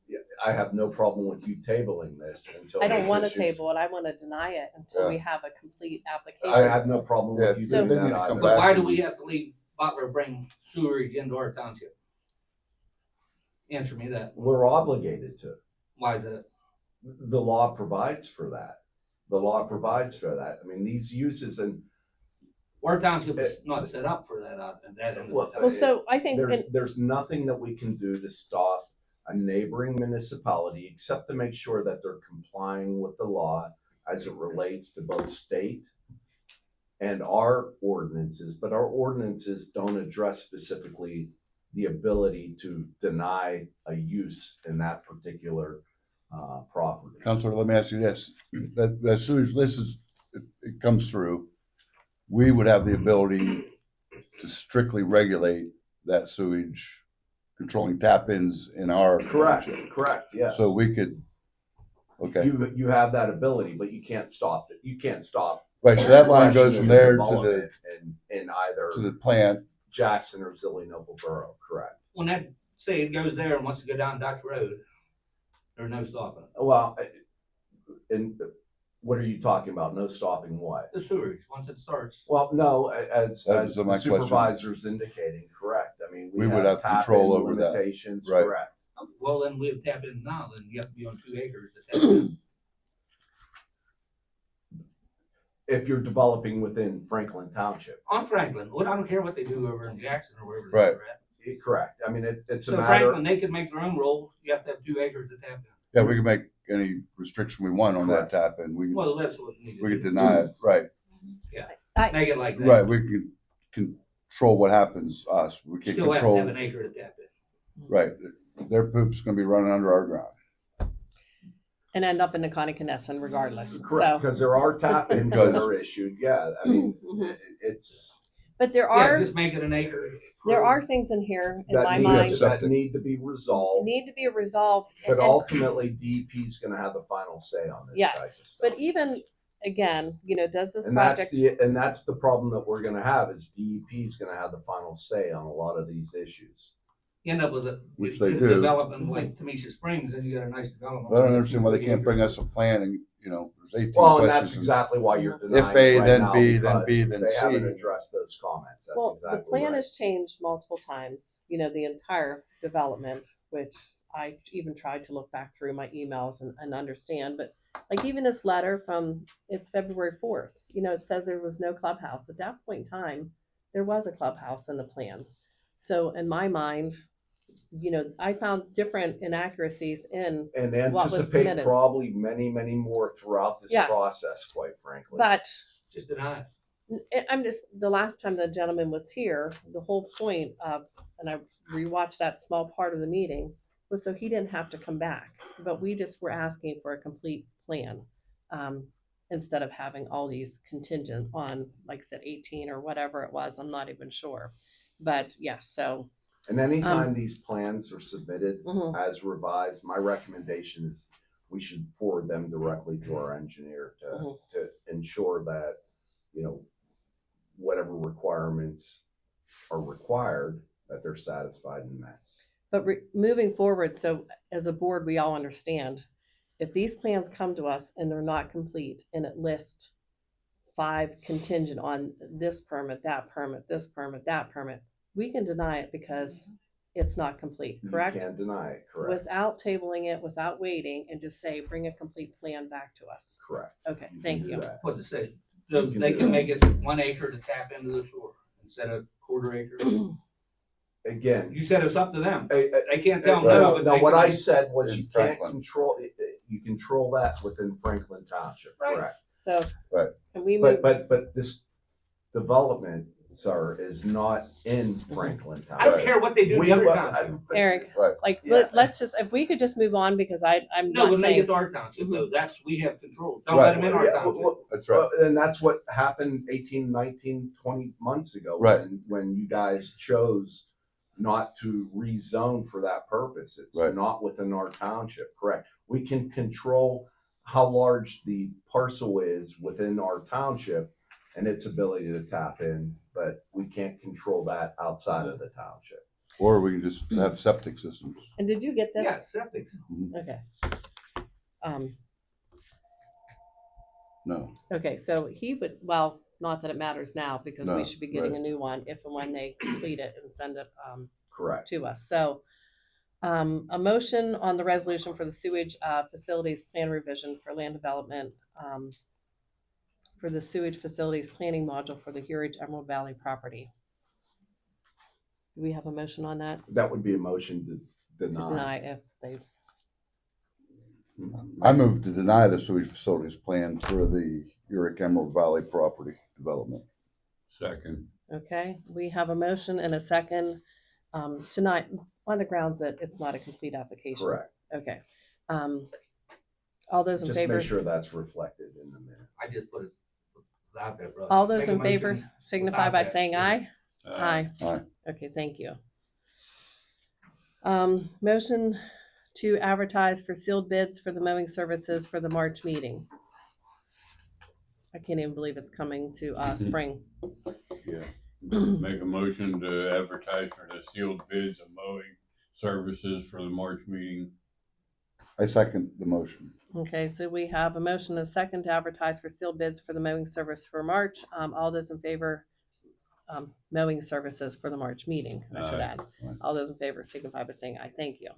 I have no problem with you tabling this until. I don't this want to issue's- table it. I want to deny it until we have a complete application. I have no problem with you So- doing They need that to come either. But back. why do we have to leave Butler bring sewerage into our township? Answer me that. We're obligated to. Why is that? The law provides for that. The law provides for that. I mean, these uses and Our township is not set up for that, that end of Well, the Well, township. so I think, there's nothing that we can do to stop a neighboring municipality except to make sure that they're complying with the law as it relates to both state and our ordinances, but our ordinances don't address specifically the ability to deny a use in that particular property. Counselor, let me ask you this, that sewage, it comes through, we would have the ability to strictly regulate that sewage, controlling tap-ins in our Correct, township. correct, yes. So we could, okay, You have that ability, but you can't stop it. You can't stop. right, so that line goes progression from of there development in to the either plant. Jackson or Zillionola Borough, correct? When that, say it goes there and wants to go down Dutch Road, there's no stopping it. Well, and what are you talking about? No stopping what? The sewerage, once it starts. Well, no, as That was the my question. supervisor's indicating, correct. I mean, We would have tap-in control over that. limitations, Right. correct. Well, then we have tap in now, then you have to be on 2 acres to tap in. If you're developing within Franklin Township, On Franklin, I don't care what they do over in Jackson or wherever Right. they're at. correct. I mean, it's a So matter. Franklin, they can make their own rules, you have to have 2 acres to tap in. Yeah, we can make any restriction we want on that Correct. tap, and we Well, that's what we need could to do. deny it, right, Make it like that. right, we can control what happens to us, we can Still have to control, have an acre to tap in. right, their poop's gonna be running under our ground. And end up in the Connection regardless, Correct, so. because there are tap-ins that are issued, yeah, I mean, it's. But there Yeah, are, just make it an acre. there are things in here, in that my need- mind, Septic. That need to be resolved, need to be resolved. but and- ultimately DEP's gonna have the final say on this type of Yes, stuff. but even, again, does this And that's project, the problem that we're gonna have is DEP's gonna have the final say on a lot of these issues. You end up with a Which they good do. development like Tamisha Springs, and you got a nice development. I don't understand why they can't bring us a plan and, there's 18 Well, and that's questions. exactly why you're denying If A, it right then now, B, then B, because then they C. haven't addressed those comments. That's well, exactly the plan right. has changed multiple times, the entire development, which I even tried to look back through my emails and understand, but like even this letter it's February 4th, it says there was no clubhouse. At that point in time, there was a clubhouse in the plans. So in my mind, I found different inaccuracies in, And what was anticipate submitted. probably many, many more throughout this Yeah. process, quite frankly. but Just deny it. I'm just, the last time the gentleman was here, the whole point of, and I rewatched that small part of the meeting, was so he didn't have to come back. But we just were asking for a complete plan, instead of having all these contingent on, like I said, 18 or whatever it was. I'm not even sure. But yes, so. And anytime these plans are submitted Mhm. as revised, my recommendation is we should forward them directly to our engineer to ensure that, whatever requirements are required, that they're satisfied and met. But moving forward, so as a board, we all understand, if these plans come to us and they're not complete and it lists 5 contingent on this permit, that permit, this permit, that permit, we can deny it because it's not complete, correct? You can't deny it, correct? Without tabling it, without waiting, and just say, bring a complete plan back to us. Correct. Okay, can thank do you. that. What to say? So You can they do can that. make it 1 acre to tap into the sewer instead of 1/4 acre. Again, You said it's up to them. I- They can't tell them Right. no, but no, they what can- I said was In you can't Franklin. control it. You control that within Franklin Township, Right. correct? So, Right. and we move, But this development, sir, is not in Franklin I don't Township. care what they do to your township. Eric, Right. like, Yeah. let's just, if we could just move on, because I'm No, not when they saying. get to our township though, that's, we have control. Don't Right. let them in our Yeah, township. That's right. And that's what happened 18, 19, 20 months ago. Right. When you guys chose not to rezone for that purpose. It's Right. not within our township, correct? We can control how large the parcel is within our township and its ability to tap in, but we can't control that outside of the township. Or we can just have septic systems. And did you get this? Yeah, septic. Okay. No, Okay, so he would, well, not that it matters now, because No, we should be getting right. a new one if and when they complete it and send it, Correct. to us. So, a motion on the resolution for the sewage, facilities plan revision for land development, for the sewage facilities planning module for the Heritage Emerald Valley property. Do we have a motion on that? That would be a motion to To deny. deny if they, I move to deny the sewage facilities plan for the Uric Emerald Valley property development. Second. Okay, we have a motion and a second, tonight, on the grounds that it's not a complete application. Correct. Okay. All those in Just favor? make sure that's reflected in the minutes. I just put it out there, bro. All those Make a in favor motion signify without by that. saying aye. Aye. Aye. Okay, thank you. Motion to advertise for sealed bids for the mowing services for the March meeting. I can't even believe it's coming to spring. Yeah. Make a motion to advertise for the sealed bids of mowing services for the March meeting. I second the motion. Okay, so we have a motion and a second to advertise for sealed bids for the mowing service for March. All those in favor, mowing services for the March meeting, I should Aye. add. Aye. All those in favor signify by saying aye. Thank you.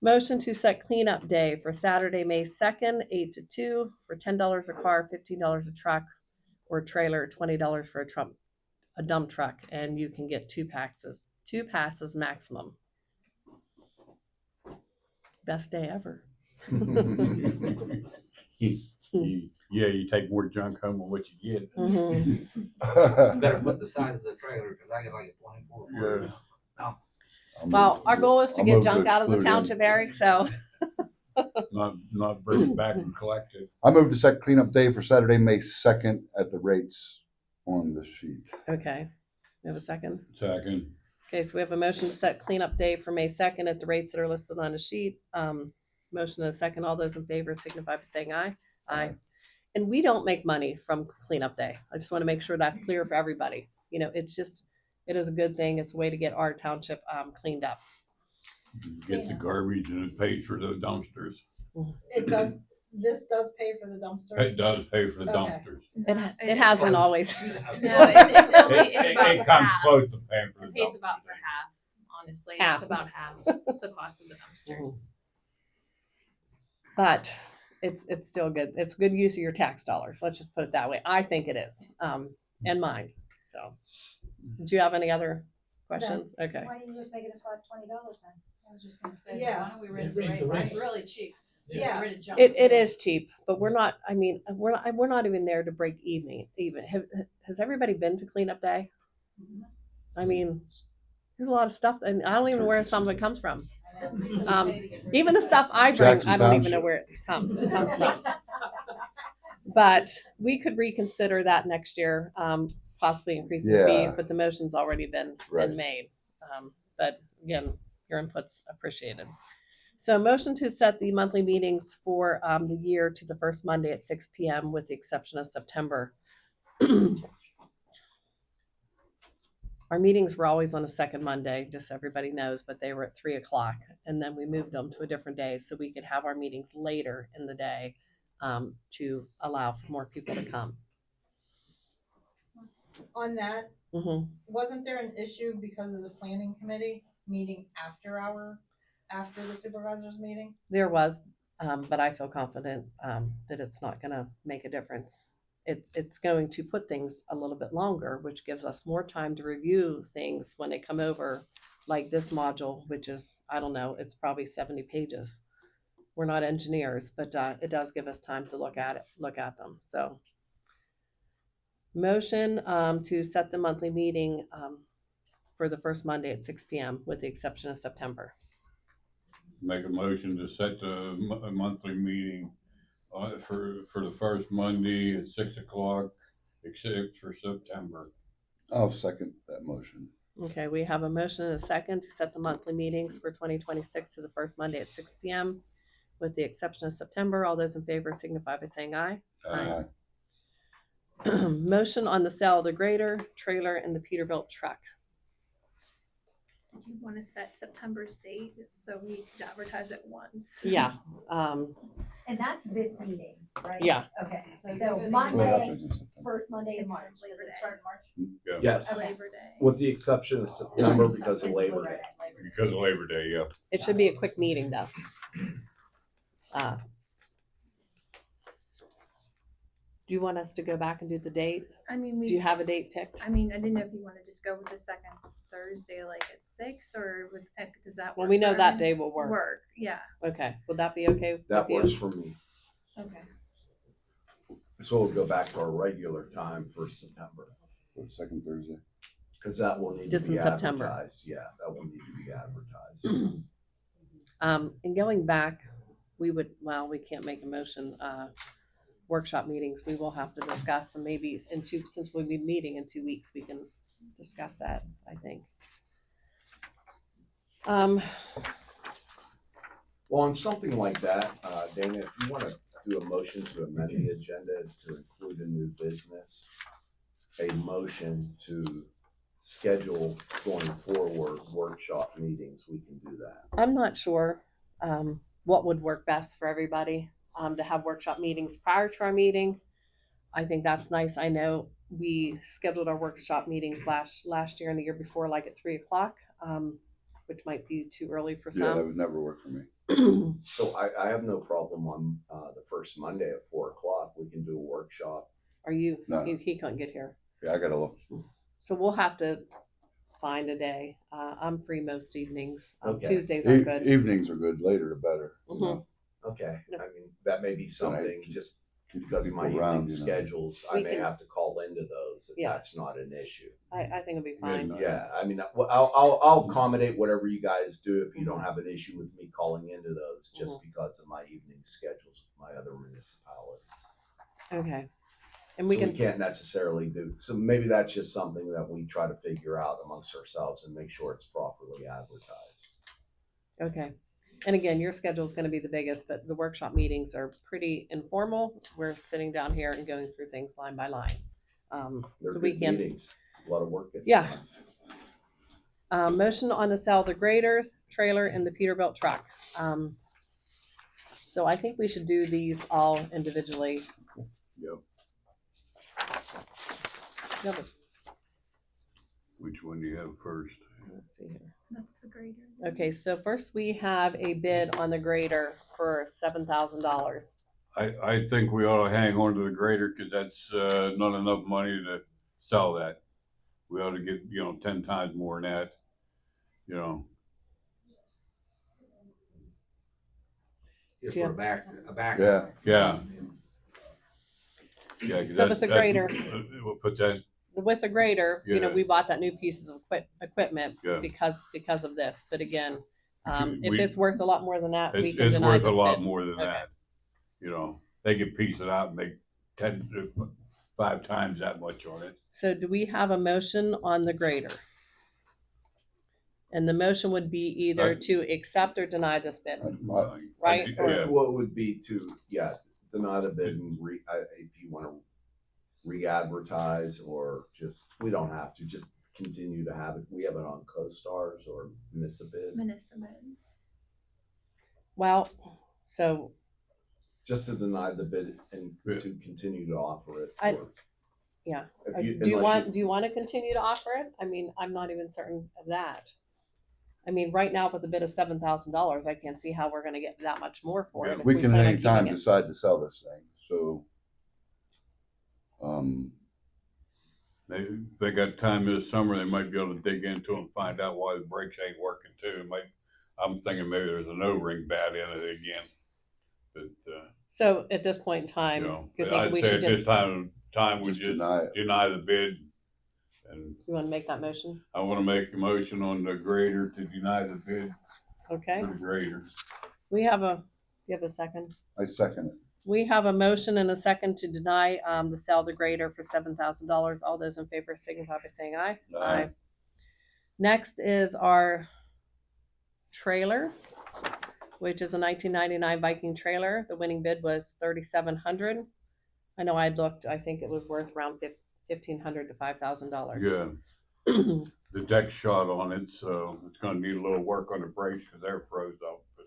Motion to set cleanup day for Saturday, May 2nd, 8 to 2, for $10 a car, $15 a truck or trailer, $20 for a dump truck, and you can get two passes maximum. Best day ever. Yeah, you take more junk home than what you get. Mhm. You better put the size of the trailer, cause I get like a 24 foot. Well, our goal is to I'll get move to junk out of the exclude township, Eric, so. Not bring it back and collect it. I move to set cleanup day for Saturday, May 2nd at the rates on the sheet. Okay, we have a second. Second. Okay, so we have a motion to set cleanup day for May 2nd at the rates that are listed on the sheet. Motion and a second. All those in favor signify by saying aye. Aye. And we don't make money from cleanup day. I just want to make sure that's clear for everybody. You know, it is a good thing. It's a way to get our township cleaned up. Get the garbage and it pays for the dumpsters. This does pay for the dumpsters? It does pay for the Okay. dumpsters. It hasn't always. No, it's only, it's about It comes half. close to paying for the It pays dumpsters. about for half, honestly. Half. It's about half the cost of the dumpsters. But it's still good. It's good use of your tax dollars. Let's just put it that way. I think it is. And mine. So, do you have any other questions? Okay. Why didn't you just make it a flat $20 then? I was just gonna say, Yeah. why don't we raise Yeah, the raise the rates? It's rates. really cheap. Yeah. Get rid of junk. It is cheap, but we're not. I mean, we're not even there to break even. Has everybody been to cleanup day? I mean, there's a lot of stuff, and I don't even know where some of it comes from. Even the stuff I bring, Jackson I don't even Township. know where it comes from. But we could reconsider that next year, possibly increasing the fees. Yeah. But the motion's already been Right. made. But again, your input's appreciated. So motion to set the monthly meetings for the year to the first Monday at 6 p.m. with the exception of September. Our meetings were always on a second Monday, just so everybody knows, but they were at 3 o'clock. And then we moved them to a different day so we could have our meetings later in the day to allow for more people to come. On that, Mm-hmm. wasn't there an issue because of the planning committee meeting after the supervisors meeting? There was, but I feel confident that it's not going to make a difference. It's going to put things a little bit longer, which gives us more time to review things when they come over, like this module, which is, I don't know, it's probably 70 pages. We're not engineers, but it does give us time to look at them. So motion to set the monthly meeting for the first Monday at 6 p.m. with the exception of September. Make a motion to set the monthly meeting for the first Monday at 6 o'clock, except for September. I'll second that motion. Okay, we have a motion and a second to set the monthly meetings for 2026 to the first Monday at 6 p.m. with the exception of September. All those in favor signify by saying aye. Aye. Motion on the sale of the grader, trailer, and the Peterbilt truck. Do you want to set September's date so we could advertise it once? Yeah. And that's this meeting, right? Yeah. Okay, so Well, Monday, that's- first Monday in March. Does it start in March? Yeah. Yes, Labor Day. with the exception of September because of Labor Day. Because of Labor Day, yeah. It should be a quick meeting though. Do you want us to go back and do the date? I mean, Do you have a date picked? I mean, I didn't know if you wanna just go with the second Thursday, like at 6, or would, does that work? Well, we know for that everyone? day will work. Work, yeah, Okay, would that be okay That with works you? for me. okay. So we'll go back to our regular time for September, For the second Thursday. because that will need to Just be in September. advertised. Yeah, that will need to be advertised. And going back, we can't make a motion, workshop meetings, we will have to discuss, and maybe since we'll be meeting in 2 weeks, we can discuss that, I think. Well, on something like that, Dana, if you want to do a motion to amend the agenda to include a new business, a motion to schedule going forward workshop meetings, we can do that. I'm not sure, what would work best for everybody, to have workshop meetings prior to our meeting. I think that's nice. I know we scheduled our workshop meetings last year and the year before, like at 3:00, which might be too early for Yeah, that some. would never work for me. So I have no problem on the first Monday at 4:00. We can do a workshop. Are you, No. he couldn't get here. Yeah, I gotta look. So we'll have to find a day. I'm free most evenings. Okay. Tuesdays are good. Evenings are good, later the better. you Mhm. know. Okay, I mean, that may be something, just Keep because of my people around, evening you know. schedules, I We may can- have to call into those if Yeah. that's not an issue. I think it'll be fine. Midnight. Yeah, I mean, I'll accommodate whatever you guys do if you don't have an issue with me calling into those, just because of my evening schedules with my other municipalities. Okay. And So we we can, can't necessarily do, so maybe that's just something that we try to figure out amongst ourselves and make sure it's properly advertised. okay. And again, your schedule is going to be the biggest, but the workshop meetings are pretty informal. We're sitting down here and going through things line by line. They're So we good can, meetings, a lot of work gets Yeah. done. Motion on the sale of the grader, trailer, and the Peterbilt truck. So I think we should do these all individually. Yep. Yeah, but Which one do you have first? let's see here. That's the grader. Okay, so first we have a bid on the grader for $7,000. I think we ought to hang on to the grader, cause that's, not enough money to sell that. We ought to get, 10 times more than that, you know. Just Yeah. for a back. Yeah. Yeah. Yeah, 'cause So with the grader, we'll put that, with a grader, Yeah. we bought that new pieces of equipment Yeah. because of this. But again, if We- it's worth a lot more than that, we it's, can it's deny worth a this lot bid. more than Okay. that. They could piece it out and make 5 times that much on it. So do we have a motion on the grader? And the motion would be either to accept or deny this bid. Right, or- Yeah. What would be to, deny the bid and if you want to re-advertise or just, we don't have to, just continue to have it. We have it on CoStars or Municipal, Minnesota. Well, so just to deny the bid and to continue to offer it. I- for- yeah. If Do you unless want to continue to offer it? I mean, I'm not even certain of that. I mean, right now with a bid of $7,000, I can't see how we're going to get that much more for it. if We can plan on anytime keeping it. decide to sell this thing, so. They got time this summer, they might be able to dig into it and find out why the brakes ain't working too. I'm thinking maybe there's an O-ring bad in it again. But, So at this point in time, you think I'd we say should at this just, time we Just just deny it. deny the bid. And you want to make that motion? I wanna make a motion on the grader to deny the bid Okay. for the grader. We have a, you have a second? I second it. We have a motion and a second to deny the sale of the grader for $7,000. All those in favor signify by saying aye. Aye. Next is our trailer, which is a 1999 Viking trailer. The winning bid was $3,700. I know I looked. I think it was worth around $1,500 to $5,000. Yeah, the deck's shot on it, so it's gonna need a little work on the brakes because they're froze up. But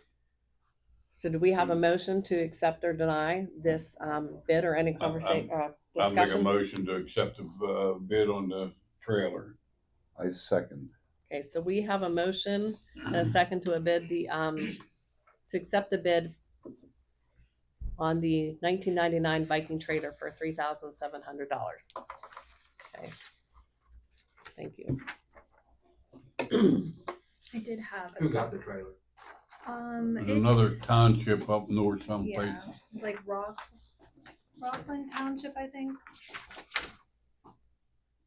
So do we have a motion to accept or deny this bid or any conversation I'll make a discussion? motion to accept the bid on the trailer. I second. Okay, so we have a motion and a second to a bid to accept the bid on the 1999 Viking Trader for $3,700. Okay. Thank you. I did have a. Who got the trailer? There's It's- another township up north someplace. Yeah, it's like Rockland Township, I think.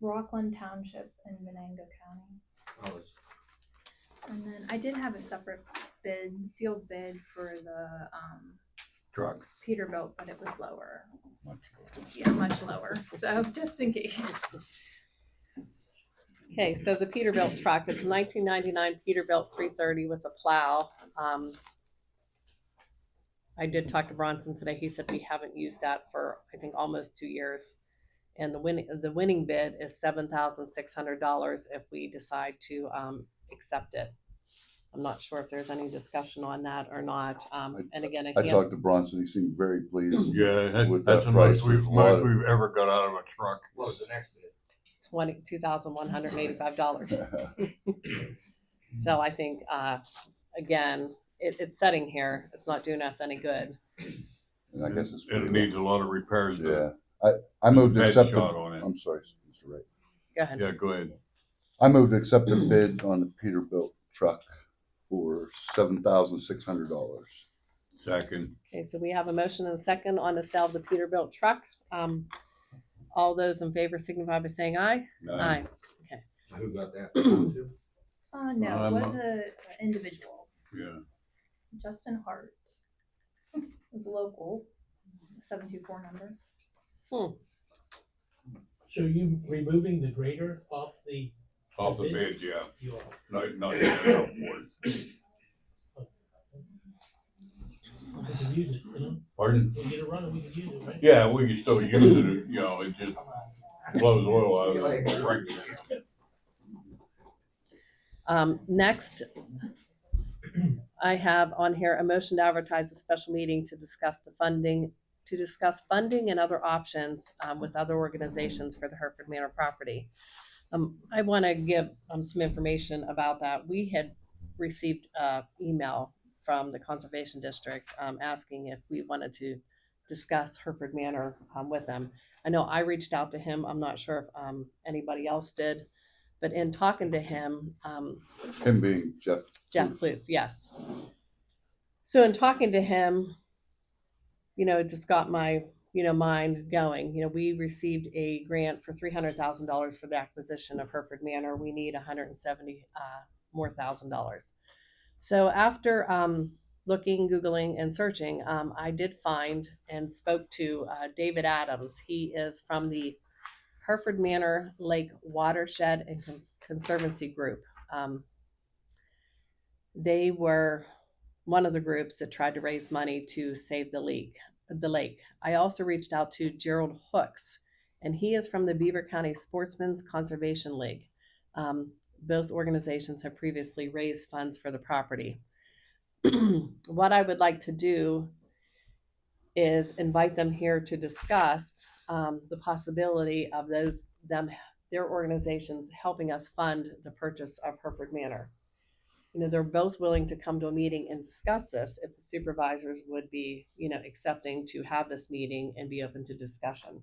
Rockland Township in Venango County. Oh, And then I did have a separate bid, sealed bid for the Truck. Peterbilt, but it was lower. Much lower. Yeah, much lower. So just in case. Okay, so the Peterbilt truck, it's a 1999 Peterbilt 330 with a plow. I did talk to Bronson today. He said we haven't used that for, I think, almost 2 years. And the winning bid is $7,600 if we decide to accept it. I'm not sure if there's any discussion on that or not. And again, I talked to Bronson, he seemed very pleased. Yeah, with that's that the most price. most we've ever got out of a truck. what was the next bid? $2,185. So I think, again, it's sitting here. It's not doing us any good. And I guess it's. It needs a lot of repairs. Yeah, I moved to Head accept shot on it. I'm sorry, Mr. Ray. Go ahead. Yeah, go ahead. I moved to accept the bid on the Peterbilt truck for $7,600. Second. Okay, so we have a motion and a second on the sale of the Peterbilt truck. All those in favor signify by saying aye. Aye. Who got that? No, it was Um, an individual, Yeah. Justin Hart. It was local, 724 number. Hmm. So you removing the grader off the? Off the bed, yeah. You are. Not even out for it. We can use it, you know? Pardon? We get it running, we can use it, right? Yeah, we can still use it, you know, it just blows oil out of it. Next, I have on here a motion to advertise a special meeting to discuss funding and other options with other organizations for the Hereford Manor property. I want to give some information about that. We had received an email from the Conservation District asking if we wanted to discuss Hereford Manor with them. I know I reached out to him. I'm not sure if anybody else did. But in talking to him, Him being Jeff. Jeff Kloof, yes. So in talking to him, it just got my, mind going. We received a grant for $300,000 for the acquisition of Hereford Manor. We need $170,000 more. So after looking, Googling, and searching, I did find and spoke to David Adams. He is from the Hereford Manor Lake Watershed and Conservancy Group. They were one of the groups that tried to raise money to save the lake. I also reached out to Gerald Hooks, and he is from the Beaver County Sportsmen's Conservation League. Both organizations have previously raised funds for the property. What I would like to do is invite them here to discuss the possibility of their organizations helping us fund the purchase of Hereford Manor. They're both willing to come to a meeting and discuss this if the supervisors would be, accepting to have this meeting and be open to discussion,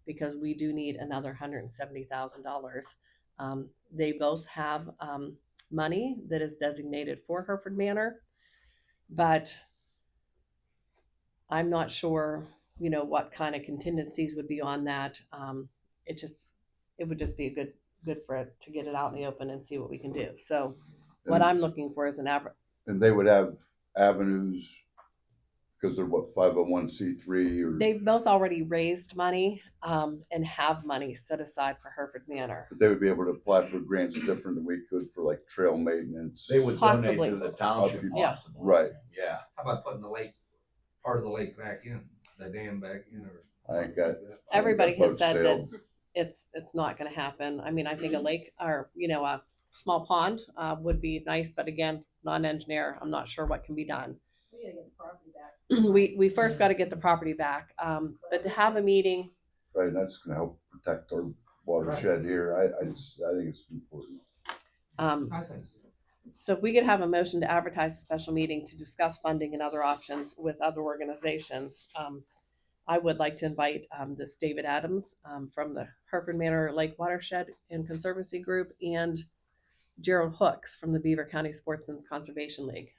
because we do need another $170,000. They both have money that is designated for Hereford Manor, but I'm not sure, what kind of contingencies would be on that. It would just be good for it to get it out in the open and see what we can do. So what I'm looking for is And they would have avenues, because they're 501c3 or. They've both already raised money and have money set aside for Hereford Manor. But they would be able to apply for grants different than we could for like trail maintenance. They would Possibly. donate to the township Yeah. possibly. Right. Yeah. How about putting the lake, part of the lake back in, the dam back in, or? I ain't got. Everybody I ain't got has said boat that sailed. it's not going to happen. I mean, I think a lake or a small pond would be nice, but again, not an engineer. I'm not sure what can be done. We gotta get the property back. We first got to get the property back, but to have a meeting. Right, and that's gonna help protect our watershed here. I think it's important. So if we could have a motion to advertise a special meeting to discuss funding and other options with other organizations, I would like to invite this David Adams from the Hereford Manor Lake Watershed and Conservancy Group, and Gerald Hooks from the Beaver County Sportsman's Conservation League,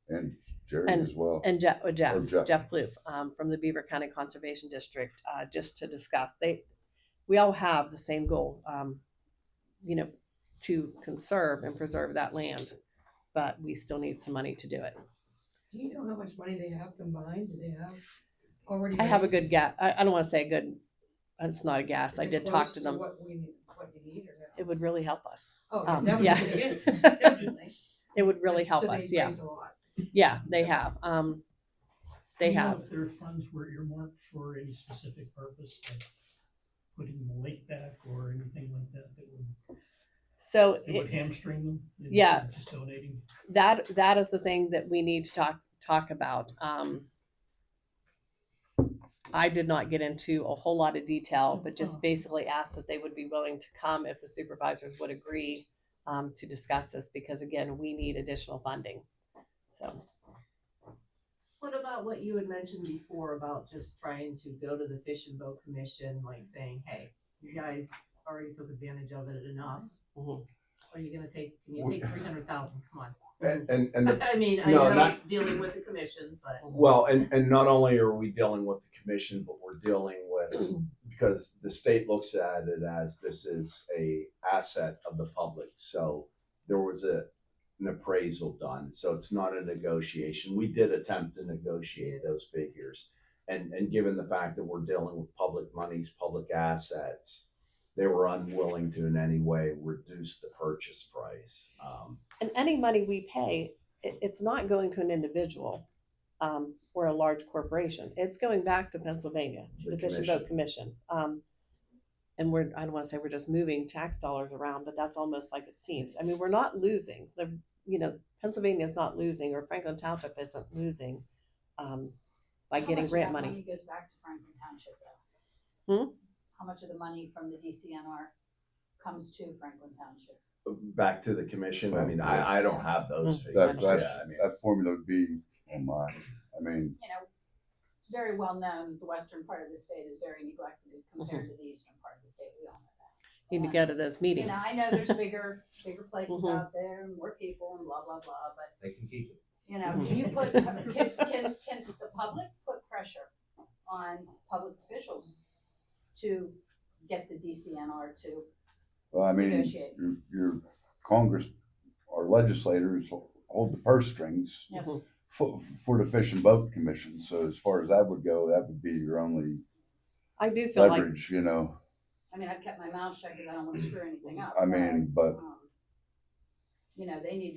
And Jerry and as well. and Jeff Or Jeff. Jeff Plouffe from the Beaver County Conservation District, just to discuss. We all have the same goal, to conserve and preserve that land, but we still need some money to do it. Do you know how much money they have combined? Do they have already? I have a good raised? guess. I don't want to say a good. It's not a guess. Is I it did talk close to them. What you need or no? It would really help us. Oh, Yeah. definitely. Definitely. It would really help So us. they've Yeah. raised a lot. Yeah, they have. They Do you know have. if their funds were earmarked for any specific purpose, like putting the lake back or anything like that So that would hamstring them? in yeah. Just donating. That is the thing that we need to talk about. I did not get into a whole lot of detail, but just basically asked that they would be willing to come if the supervisors would agree to discuss this, because again, we need additional funding. So What about what you had mentioned before about just trying to go to the Fish and Boat Commission, like saying, hey, you guys already took advantage of it enough. Are you gonna take, can you take 300,000? Come on. And the, I mean, I no, know not, dealing with the commission, but. well, and not only are we dealing with the commission, but we're dealing with, because the state looks at it as this is a asset of the public. So there was an appraisal done. So it's not a negotiation. We did attempt to negotiate those figures. And given the fact that we're dealing with public monies, public assets, they were unwilling to in any way reduce the purchase price. and any money we pay, it's not going to an individual or a large corporation. It's going back to Pennsylvania, to the Fish and Boat Commission. And I don't want to say we're just moving tax dollars around, but that's almost like it seems. I mean, we're not losing. Pennsylvania is not losing, or Franklin Township isn't losing by getting grant money. How much of that money goes back to Franklin Township though? How much of the money from the DCNR comes to Franklin Township? Back to the commission. I mean, I don't have those figures. That formula would be on mine. I mean, You know, it's very well known, the western part of the state is very neglected compared to the eastern part of the state. We all know that. Need to go to those meetings. You know, I know there's bigger places out there and more people and blah, blah, blah, but They can keep it. you know, can you put, can the public put pressure on public officials to get the DCNR to well, I mean, negotiate? your Congress or legislators hold the purse strings Yes. for the Fish and Boat Commission. So as far as that would go, that would be your only I do feel leverage, I mean, I've kept my mouth shut because I don't want to screw anything up. I mean, but you know, they need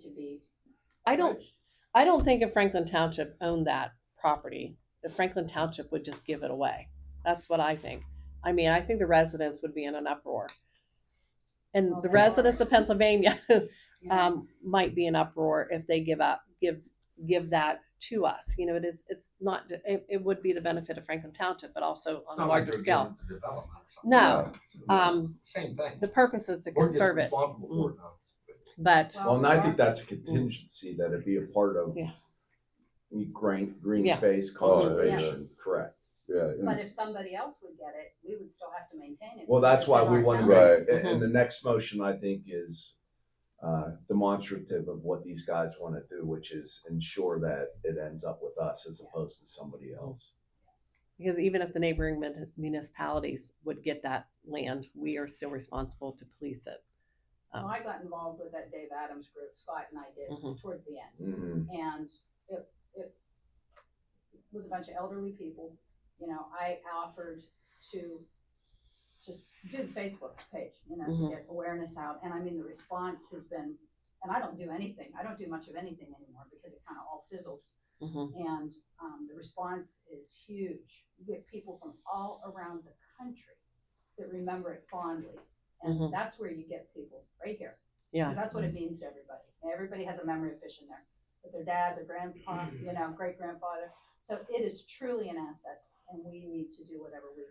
to be. I don't think if Franklin Township owned that property, that Franklin Township would just give it away. That's what I think. I mean, I think the residents would be in an uproar. And the residents of Pennsylvania might be in uproar if they give that to us. You know, it's not, it would be the benefit of Franklin Township, but also on a larger scale. No, Same thing. the purpose is to We're just conserve it. responsible for it now. But well, and I think that's a contingency that it'd be a part of green space conservation. Correct. Yeah. But if somebody else would get it, we would still have to maintain it. Well, that's why we want to. Right. And the next motion, I think, is demonstrative of what these guys want to do, which is ensure that it ends up with us as opposed to somebody else. Because even if the neighboring municipalities would get that land, we are still responsible to police it. Well, I got involved with that Dave Adams group, Scott and I did, towards the end. And it was a bunch of elderly people. You know, I offered to just do the Facebook page, you know, to get awareness out. And I mean, the response has been, and I don't do anything. I don't do much of anything anymore because it kind of all fizzled. And the response is huge. We get people from all around the country that remember it fondly. And that's where you get people, right here. Yeah. Because that's what it means to everybody. Everybody has a memory of fishing there. With their dad, their grandpa, you know, great grandfather. So it is truly an asset, and we need to do whatever we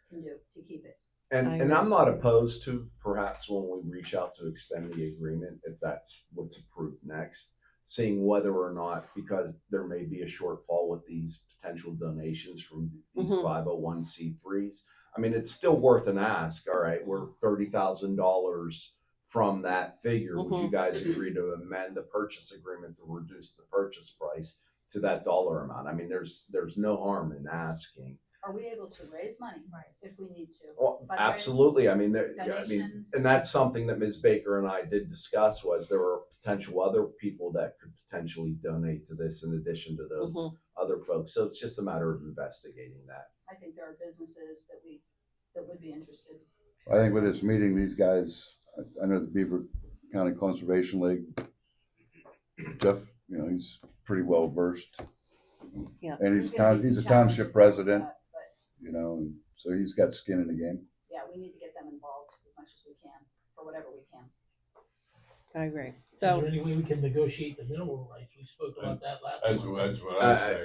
can do to keep it. And I'm not opposed to perhaps when we reach out to extend the agreement, if that's what's approved next, seeing whether or not, because there may be a shortfall with these potential donations from these Mhm. 501c3s. I mean, it's still worth an ask. All right, we're $30,000 from that figure. Would you guys agree to amend the purchase agreement to reduce the purchase price to that dollar amount? I mean, there's no harm in asking. Are we able to raise money if we need to? Well, Fundraise, absolutely. I mean, donations? and that's something that Ms. Baker and I did discuss, was there were potential other people that could potentially donate to this in addition to those other folks. So it's just a matter of investigating that. I think there are businesses that would be interested. I think with this meeting, these guys, I know the Beaver County Conservation League, Jeff, you know, he's pretty well versed. Yeah. And There's gonna be he's some a township challenges with president, that, but you know, and so he's got skin in the game. yeah, we need to get them involved as much as we can for whatever we can. I agree. Is So, there any way we can negotiate the mineral rights? We spoke about that last That's time. what I was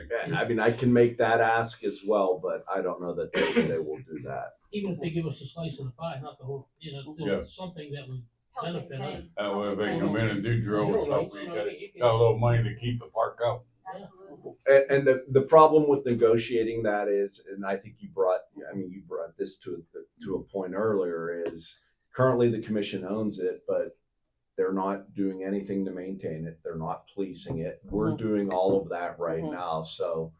saying. I mean, I can make that ask as well, but I don't know that they will do that. Even if they give us a slice of the pie, not the whole, you know, Yeah. something that would Help benefit us. maintain. That way help they maintain. come in and do drill and Mineral stuff, rights, you you know, got, got a little money to keep the park up. Absolutely. And the problem with negotiating that is, and I think you brought this to a point earlier, is currently the commission owns it, but they're not doing anything to maintain it. They're not policing it. We're doing all of that right now. So,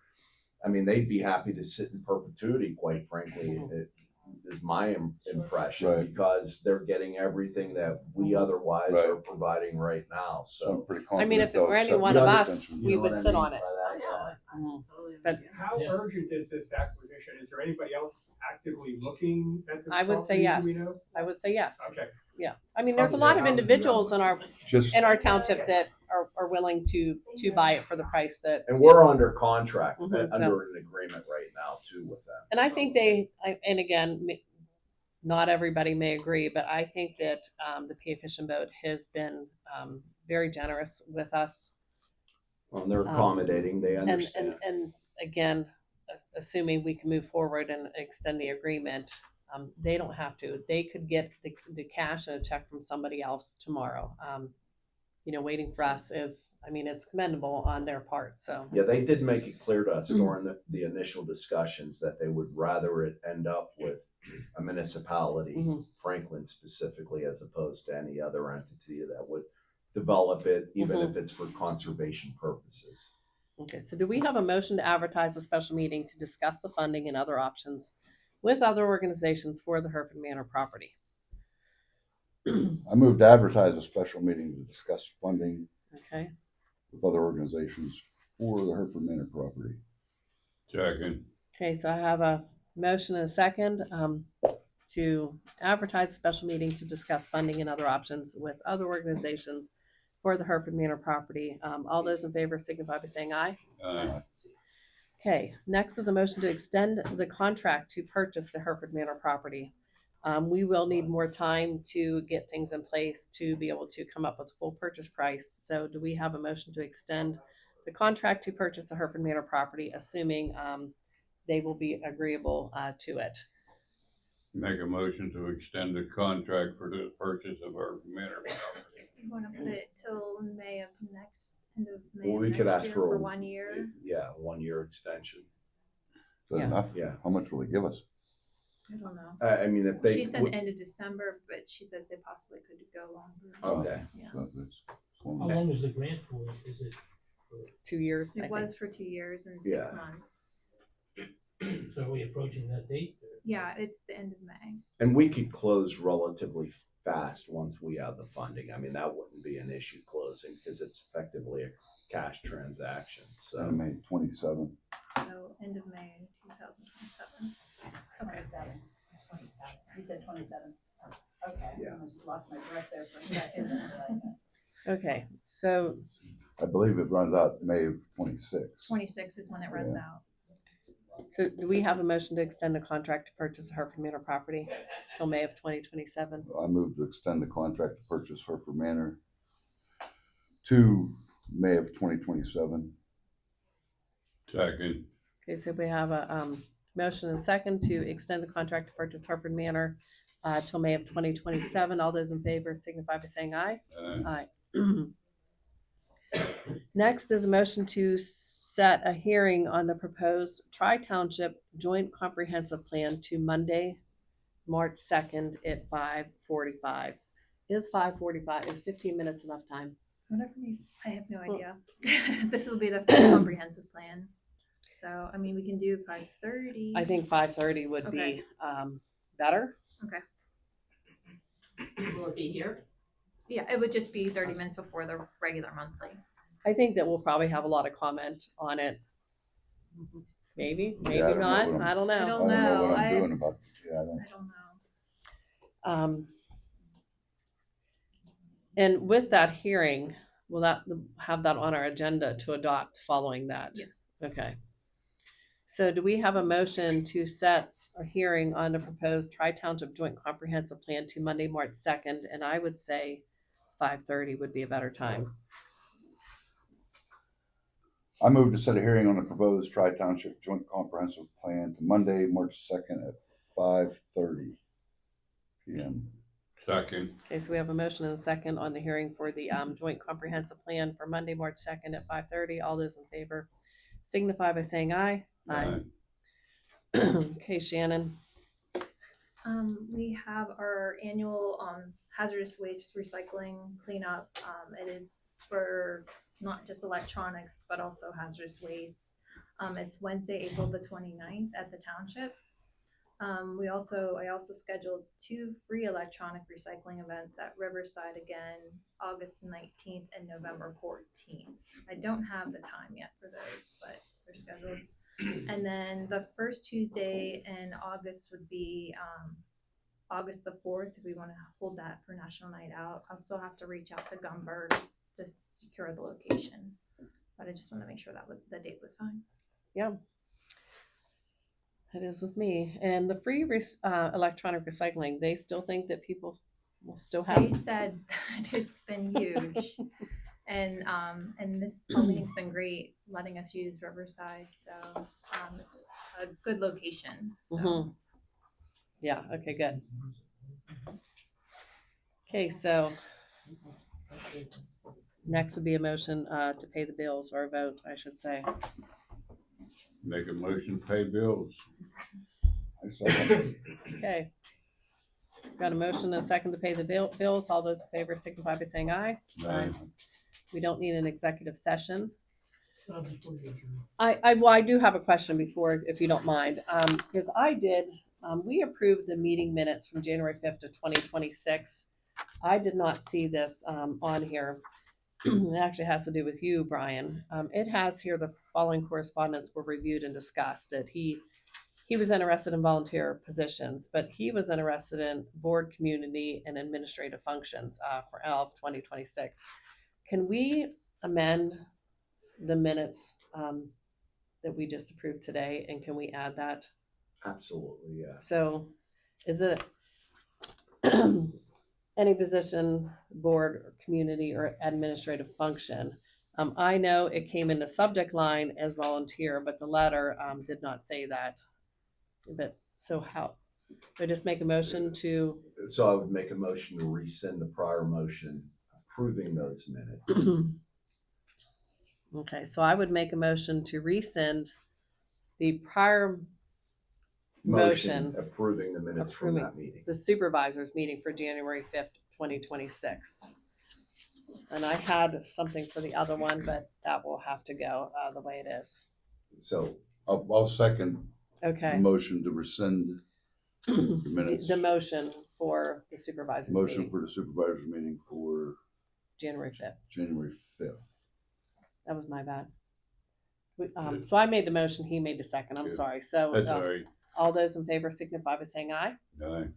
I mean, they'd be happy to sit in perpetuity, quite frankly, it is my impression, Right. because they're getting everything that we otherwise Right. are providing right now. So I'm So pretty I confident. mean, if it they'll were any accept one the of us, extension. we would sit on it. But How urgent is this acquisition? Is there anybody else actively looking at this? I would say property? yes. Do we know? I would say yes. Okay. Yeah. I mean, there's a Probably lot of houses individuals in Just our township that are willing to buy it for the price that. and we're under contract, Mhm, so- under an agreement right now too with them. And I think and again, not everybody may agree, but I think that the Pay Fish and Boat has been very generous with us. And they're accommodating, they understand. And again, assuming we can move forward and extend the agreement, they don't have to. They could get the cash and a check from somebody else tomorrow. You know, waiting for us is, I mean, it's commendable on their part. So Yeah, they did make it clear to us during the initial discussions that they would rather it end up with a municipality, Franklin specifically, as opposed to any other entity that would develop it, even if it's for conservation purposes. okay, so do we have a motion to advertise a special meeting to discuss the funding and other options with other organizations for the Hereford Manor property? I moved to advertise a special meeting to discuss funding Okay, with other organizations for the Hereford Manor property. Second. okay, so I have a motion and a second to advertise a special meeting to discuss funding and other options with other organizations for the Hereford Manor property. All those in favor signify by saying aye. Okay, next is a motion to extend the contract to purchase the Hereford Manor property. We will need more time to get things in place to be able to come up with a full purchase price. So do we have a motion to extend the contract to purchase the Hereford Manor property, assuming they will be agreeable to it? Make a motion to extend the contract for the purchase of our manor. You wanna put it till May of end of May Well, of we could next ask year for for 1 year? Yeah, 1 year extension. Is that Yeah. enough? Yeah. How much will they give us? I don't know. I mean, if they She said end of December, but she said they possibly could go longer. okay. Yeah. So it's- How long is the grant for? Is it, 2 years. I It think. was for 2 years and Yeah. 6 months. so are we approaching that date? Yeah, it's the end of May. And we could close relatively fast once we have the funding. I mean, that wouldn't be an issue closing because it's effectively a cash transaction. So May 27. So end of May 2027. Okay. 27. You said 27. Okay. Yeah. I just lost my breath there for a second. That's what I meant. Okay, so I believe it runs out May of 26. 26 is when it runs Yeah. out. do we have a motion to extend the contract to purchase the Hereford Manor property till May of 2027? I moved to extend the contract to purchase Hereford Manor to May of 2027. Second. Okay, so we have a Motion and second to extend the contract to purchase Hartford Manor till May of 2027. All those in favor signify by saying aye. Aye. Aye. Next is a motion to set a hearing on the proposed Tri-Township Joint Comprehensive Plan to Monday, March 2nd at 5:45. Is 5:45, is 15 minutes enough time? Whatever I have no idea. This will be the first comprehensive plan. So, I mean, we can do 5:30. I think 5:30 would be better. Okay. Will it be here? Yeah, it would just be 30 minutes before the regular monthly. I think that we'll probably have a lot of comment on it. Maybe, maybe Yeah, I don't know not. what I'm- I don't know. I I don't don't know what know. I'm doing about, yeah, I don't. I don't know. And with that hearing, will that have that on our agenda to adopt following that? Yes. Okay. So do we have a motion to set a hearing on the proposed Tri-Township Joint Comprehensive Plan to Monday, March 2nd? And I would say 5:30 would be a better time. I move to set a hearing on the proposed Tri-Township Joint Comprehensive Plan to Monday, March 2nd at 5:30 PM. Second. Okay, so we have a motion and a second on the hearing for the Joint Comprehensive Plan for Monday, March 2nd at 5:30. All those in favor signify by saying aye. Aye. Okay, Shannon. We have our annual hazardous waste recycling cleanup. It is for not just electronics, but also hazardous waste. It's Wednesday, April the 29th at the township. I also scheduled 2 free electronic recycling events at Riverside again, August 19th and November 14th. I don't have the time yet for those, but they're scheduled. And then the first Tuesday in August would be August the 4th, if we want to hold that for National Night Out. I'll still have to reach out to Gumber's to secure the location, but I just want to make sure that the date was fine. Yeah. It is with me. And the free electronic recycling, they still think that people will still have. They said that it's been huge. And Mrs. Pauline's been great letting us use Riverside, so it's a good location. So. Mhm. Yeah, okay, good. Okay, so next would be a motion to pay the bills, or a vote, I should say. Make a motion to pay bills. I second. Okay. Got a motion and a second to pay the bills. All those in favor signify by saying aye. Aye. We don't need an executive session. Before you adjourn. I do have a question before, if you don't mind. Because we approved the meeting minutes from January 5th of 2026. I did not see this on here. It actually has to do with you, Brian. It has here the following correspondence were reviewed and discussed. That he was interested in volunteer positions, but he was interested in board, community, and administrative functions for of 2026. Can we amend the minutes that we just approved today, and can we add that? Absolutely, yeah. So is it any position, board, or community, or administrative function? I know it came in the subject line as volunteer, but the letter did not say that. But so how? Do I just make a motion to? So I would make a motion to rescind the prior motion approving those minutes. Okay, so I would make a motion to rescind the prior motion approving the minutes from that meeting. the supervisors meeting for January 5th, 2026. And I had something for the other one, but that will have to go the way it is. So I'll second the Okay. motion to rescind the minutes. The motion for the supervisors Motion meeting, for the supervisors meeting for January 5th. January 5th. That was my bad. So I made the motion, he made the second. I'm Good. sorry. So That's all right. all those in favor signify by saying aye. Aye.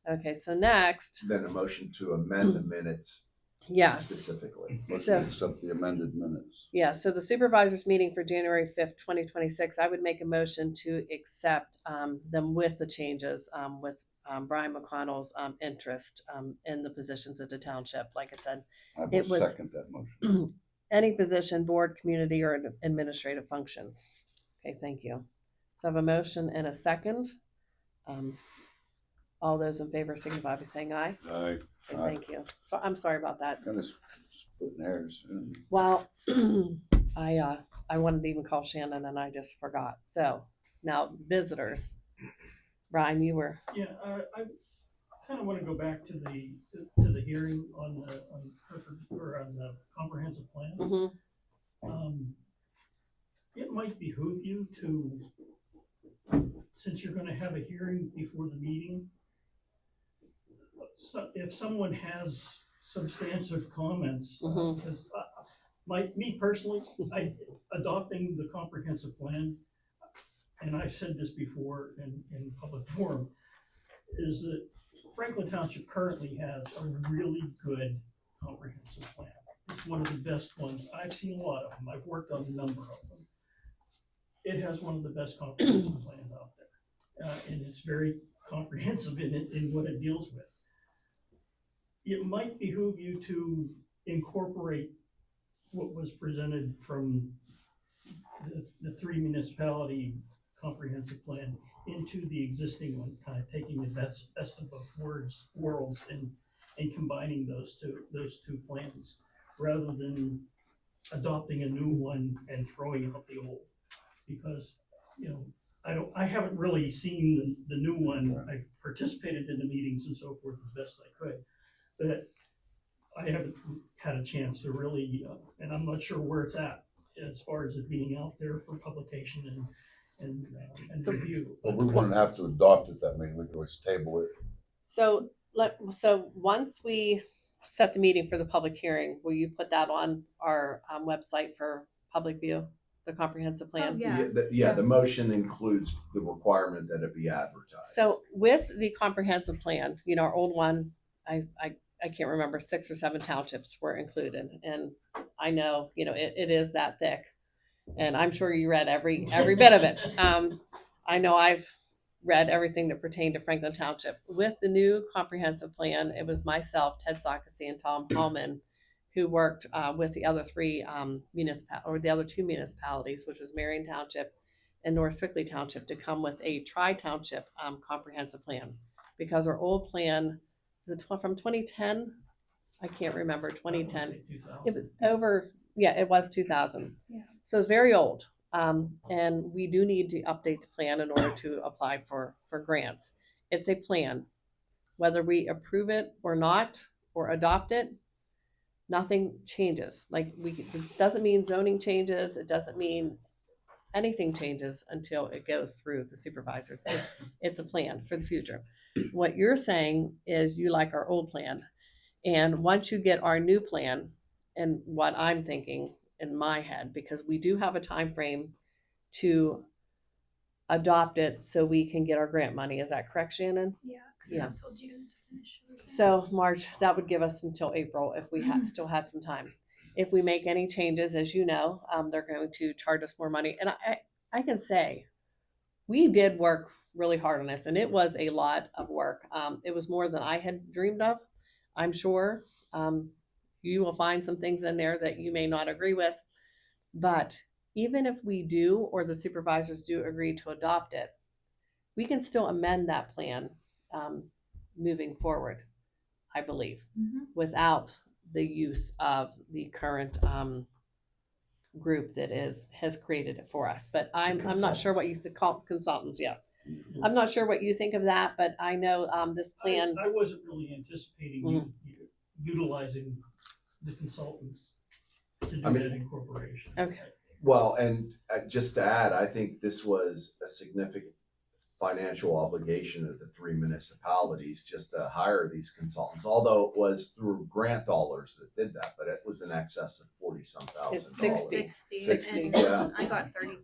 Okay, so next, then a motion to amend the minutes yes. specifically. Motion So- to accept the amended minutes. Yeah, so the supervisors meeting for January 5th, 2026, I would make a motion to accept them with the changes, with Brian McConnell's interest in the positions at the township. Like I said, I will It was- second that motion. any position, board, community, or administrative functions. Okay, thank you. So I have a motion and a second. All those in favor signify by saying aye. Aye. Okay, thank you. So I'm sorry about that. Kind of splitting hairs. Well, I wanted to even call Shannon and I just forgot. So now visitors. Brian, you were. Yeah, I kind of want to go back to the hearing on the comprehensive plan. Mm-hmm. It might behoove you to, since you're going to have a hearing before the meeting, so if someone has substantive comments, Mhm. because me personally, adopting the comprehensive plan, and I've said this before in public forum, is that Franklin Township currently has a really good comprehensive plan. It's one of the best ones. I've seen a lot of them. I've worked on a number of them. It has one of the best comprehensive plans out there. And it's very comprehensive in what it deals with. It might behoove you to incorporate what was presented from the three municipality comprehensive plan into the existing one, kind of taking the best of both worlds and combining those two plans rather than adopting a new one and throwing out the old. Because, I haven't really seen the new one. I've participated in the meetings and so forth as best I could, but I haven't had a chance to really, and I'm not sure where it's at as far as it being out there for publication and review. Well, we wouldn't have to adopt it that means we could always table it. So once we set the meeting for the public hearing, will you put that on our website for public view, the comprehensive plan? The motion includes the requirement that it be advertised. So with the comprehensive plan, our old one, I can't remember, 6 or 7 townships were included, and I know it is that thick, and I'm sure you read every bit of it. I know I've read everything that pertained to Franklin Township. With the new comprehensive plan, it was myself, Ted Sockesy, and Tom Hallman who worked with the other the other 2 municipalities, which was Marion Township and North Swickley Township, to come with a tri-township comprehensive plan, because our old plan was from 2010. I can't remember 2010. It was over. Yeah, it was 2000. Yeah. So it's very old. And we do need to update the plan in order to apply for grants. It's a plan. Whether we approve it or not, or adopt it, nothing changes. It doesn't mean zoning changes. It doesn't mean anything changes until it goes through the supervisors. It's a plan for the future. What you're saying is you like our old plan. And once you get our new plan, and what I'm thinking in my head, because we do have a time frame to adopt it so we can get our grant money. Is that correct, Shannon? Yeah, because Yeah. until June to finish. So March, that would give us until April if we still had some time. If we make any changes, as you know, they're going to charge us more money. And I can say we did work really hard on this, and it was a lot of work. It was more than I had dreamed of. I'm sure you will find some things in there that you may not agree with, but even if we do, or the supervisors do agree to adopt it, we can still amend that plan moving forward, I believe, without the use of the current group that has created it for us. But I'm not sure what you think, consultants. Yeah, I'm not sure what you think of that, but I know this plan. I wasn't really anticipating utilizing the consultants to do that incorporation. Okay. Well, and just to add, I think this was a significant financial obligation of the 3 municipalities just to hire these consultants, although it was through grant dollars that did that, but it was in excess of 40-some thousand. It's 60. 60, and yeah. I got 30,000 grant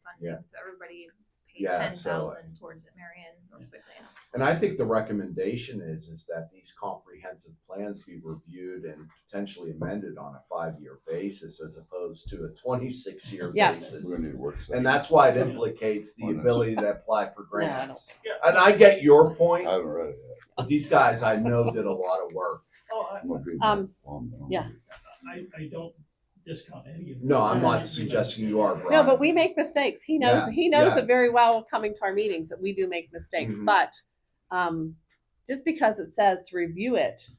funding, Yeah. so everybody paid Yeah, 10,000 towards it, Marion, North Swickley. And I think the recommendation is that these comprehensive plans be reviewed and potentially amended on a 5-year basis as opposed to a 26-year Yes. basis. We need to work And that's why it implicates the On this. ability to apply for No, I don't grants. think And I get your point, I haven't read it yet. but these guys I know did a lot of work. Oh, I'm gonna be Um, on them. yeah. I don't discount any of it. No, I'm not suggesting you are, Brian. No, but we make mistakes. He knows. Yeah, He knows yeah. it very well coming to our meetings that we do make mistakes. Mhm. But just because it says to review it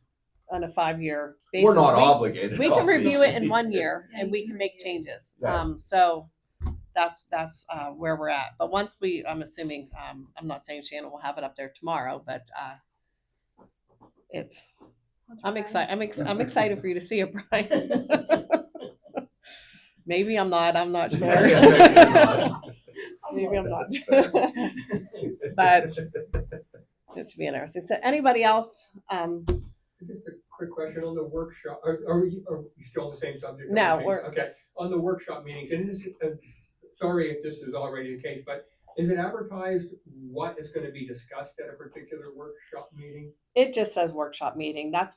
on a 5-year basis, We're not obligated. We can review it in obviously. 1 year and we can make changes. Yeah. So that's where we're at. But once I'm assuming, I'm not saying Shannon will have it up there tomorrow, but I'm excited. I'm excited for you to see it, Brian. Maybe I'm not. I'm not sure. Maybe I'm not. That's fair. But it should be interesting. So anybody else? Just a quick question on the workshop, are you still on the same subject? No, Okay, on the workshop meetings, and this, sorry if this is already the case, but is it advertised what is gonna be discussed at a particular workshop meeting? It just says workshop meeting. That's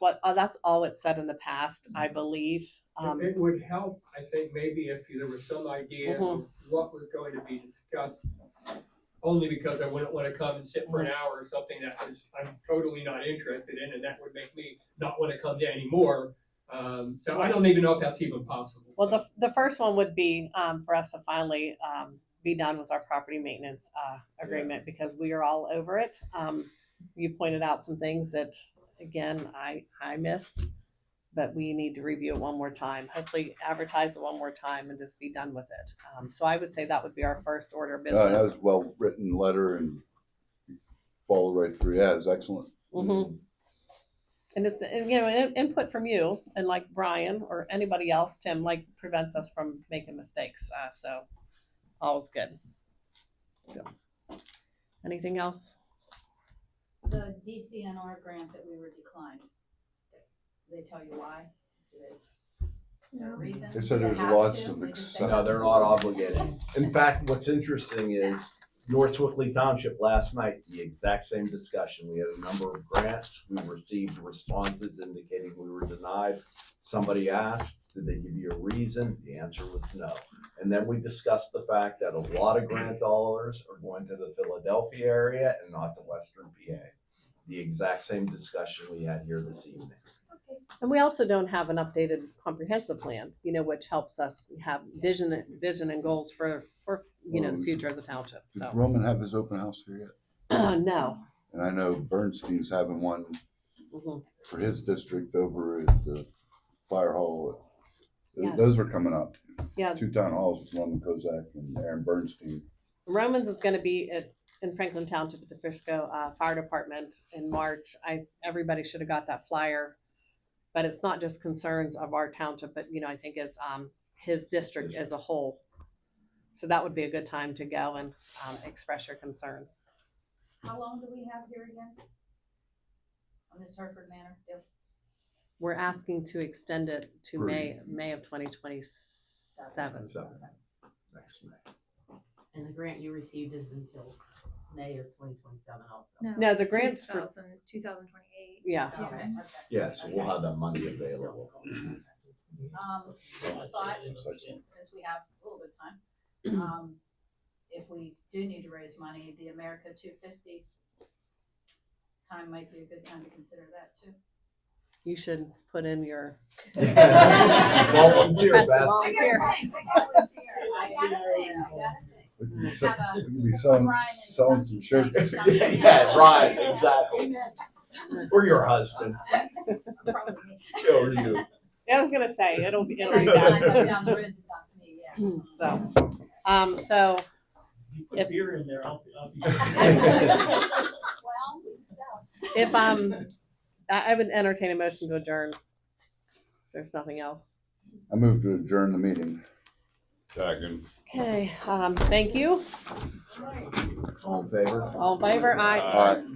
all it said in the past, I believe. It would help, I think, maybe if there was some idea of what was going to be discussed. Only because I wouldn't wanna come and sit for an hour or something that I'm totally not interested in, and that would make me not wanna come to anymore. So I don't even know if that's even possible. Well, the first one would be for us to finally be done with our property maintenance agreement because we are all over it. You pointed out some things that, again, I missed, but we need to review it one more time. Hopefully advertise it one more time and just be done with it. So I would say that would be our first order of business. That was a well-written letter and follow right through. Yeah, it was excellent. Mm-hmm. And it's, input from you and like Brian or anybody else, Tim, like prevents us from making mistakes. So all's good. So, anything else? The DCNR grant that we were declined, did they tell you why? Is there a reason? They said there's have lots to? of They just said- No, they're not obligated. In fact, what's interesting is North Swickley Township last night, the exact same discussion. We had a number of grants. We received responses indicating we were denied. Somebody asked, did they give you a reason? The answer was no. And then we discussed the fact that a lot of grant dollars are going to the Philadelphia area and not to Western PA. The exact same discussion we had here this evening. And we also don't have an updated comprehensive plan, which helps us have vision and goals for the future of the township. Did So Roman have his open house here yet? no. And I know Bernstein's having one Mhm. for his district over at the fire hall. Yes. Those are coming up. Yeah. 2 town halls with Roman Kozak and Aaron Bernstein. Romans is going to be in Franklin Township at the Frisco Fire Department in March. Everybody should have got that flyer, but it's not just concerns of our township, but I think as his district as a whole. So that would be a good time to go and express your concerns. How long do we have here again? On this Hartford Manor deal? We're asking to extend it to 3. May of 2027. So, next May. And the grant you received is until May of 2027 also. No, the grant's for 2028. Yeah. Okay. Yeah, so we'll have that money available. Just a thought, since we have a little bit of time, if we do need to raise money, the America 250 time might be a good time to consider that too. You should put in your Volunteer, request to Beth. volunteer. We Have a- could be selling Brian some shirts. Yeah, right, exactly. Or your husband. Probably me. Or you. I was gonna say it'll be I know done. down the road to talk to me, yeah. So You put beer in there, I'll be. Well, so. if I would entertain a motion to adjourn. If there's nothing else. I move to adjourn the meeting. Second. Okay. Thank you. All in favor? All in favor? Aye. Aye.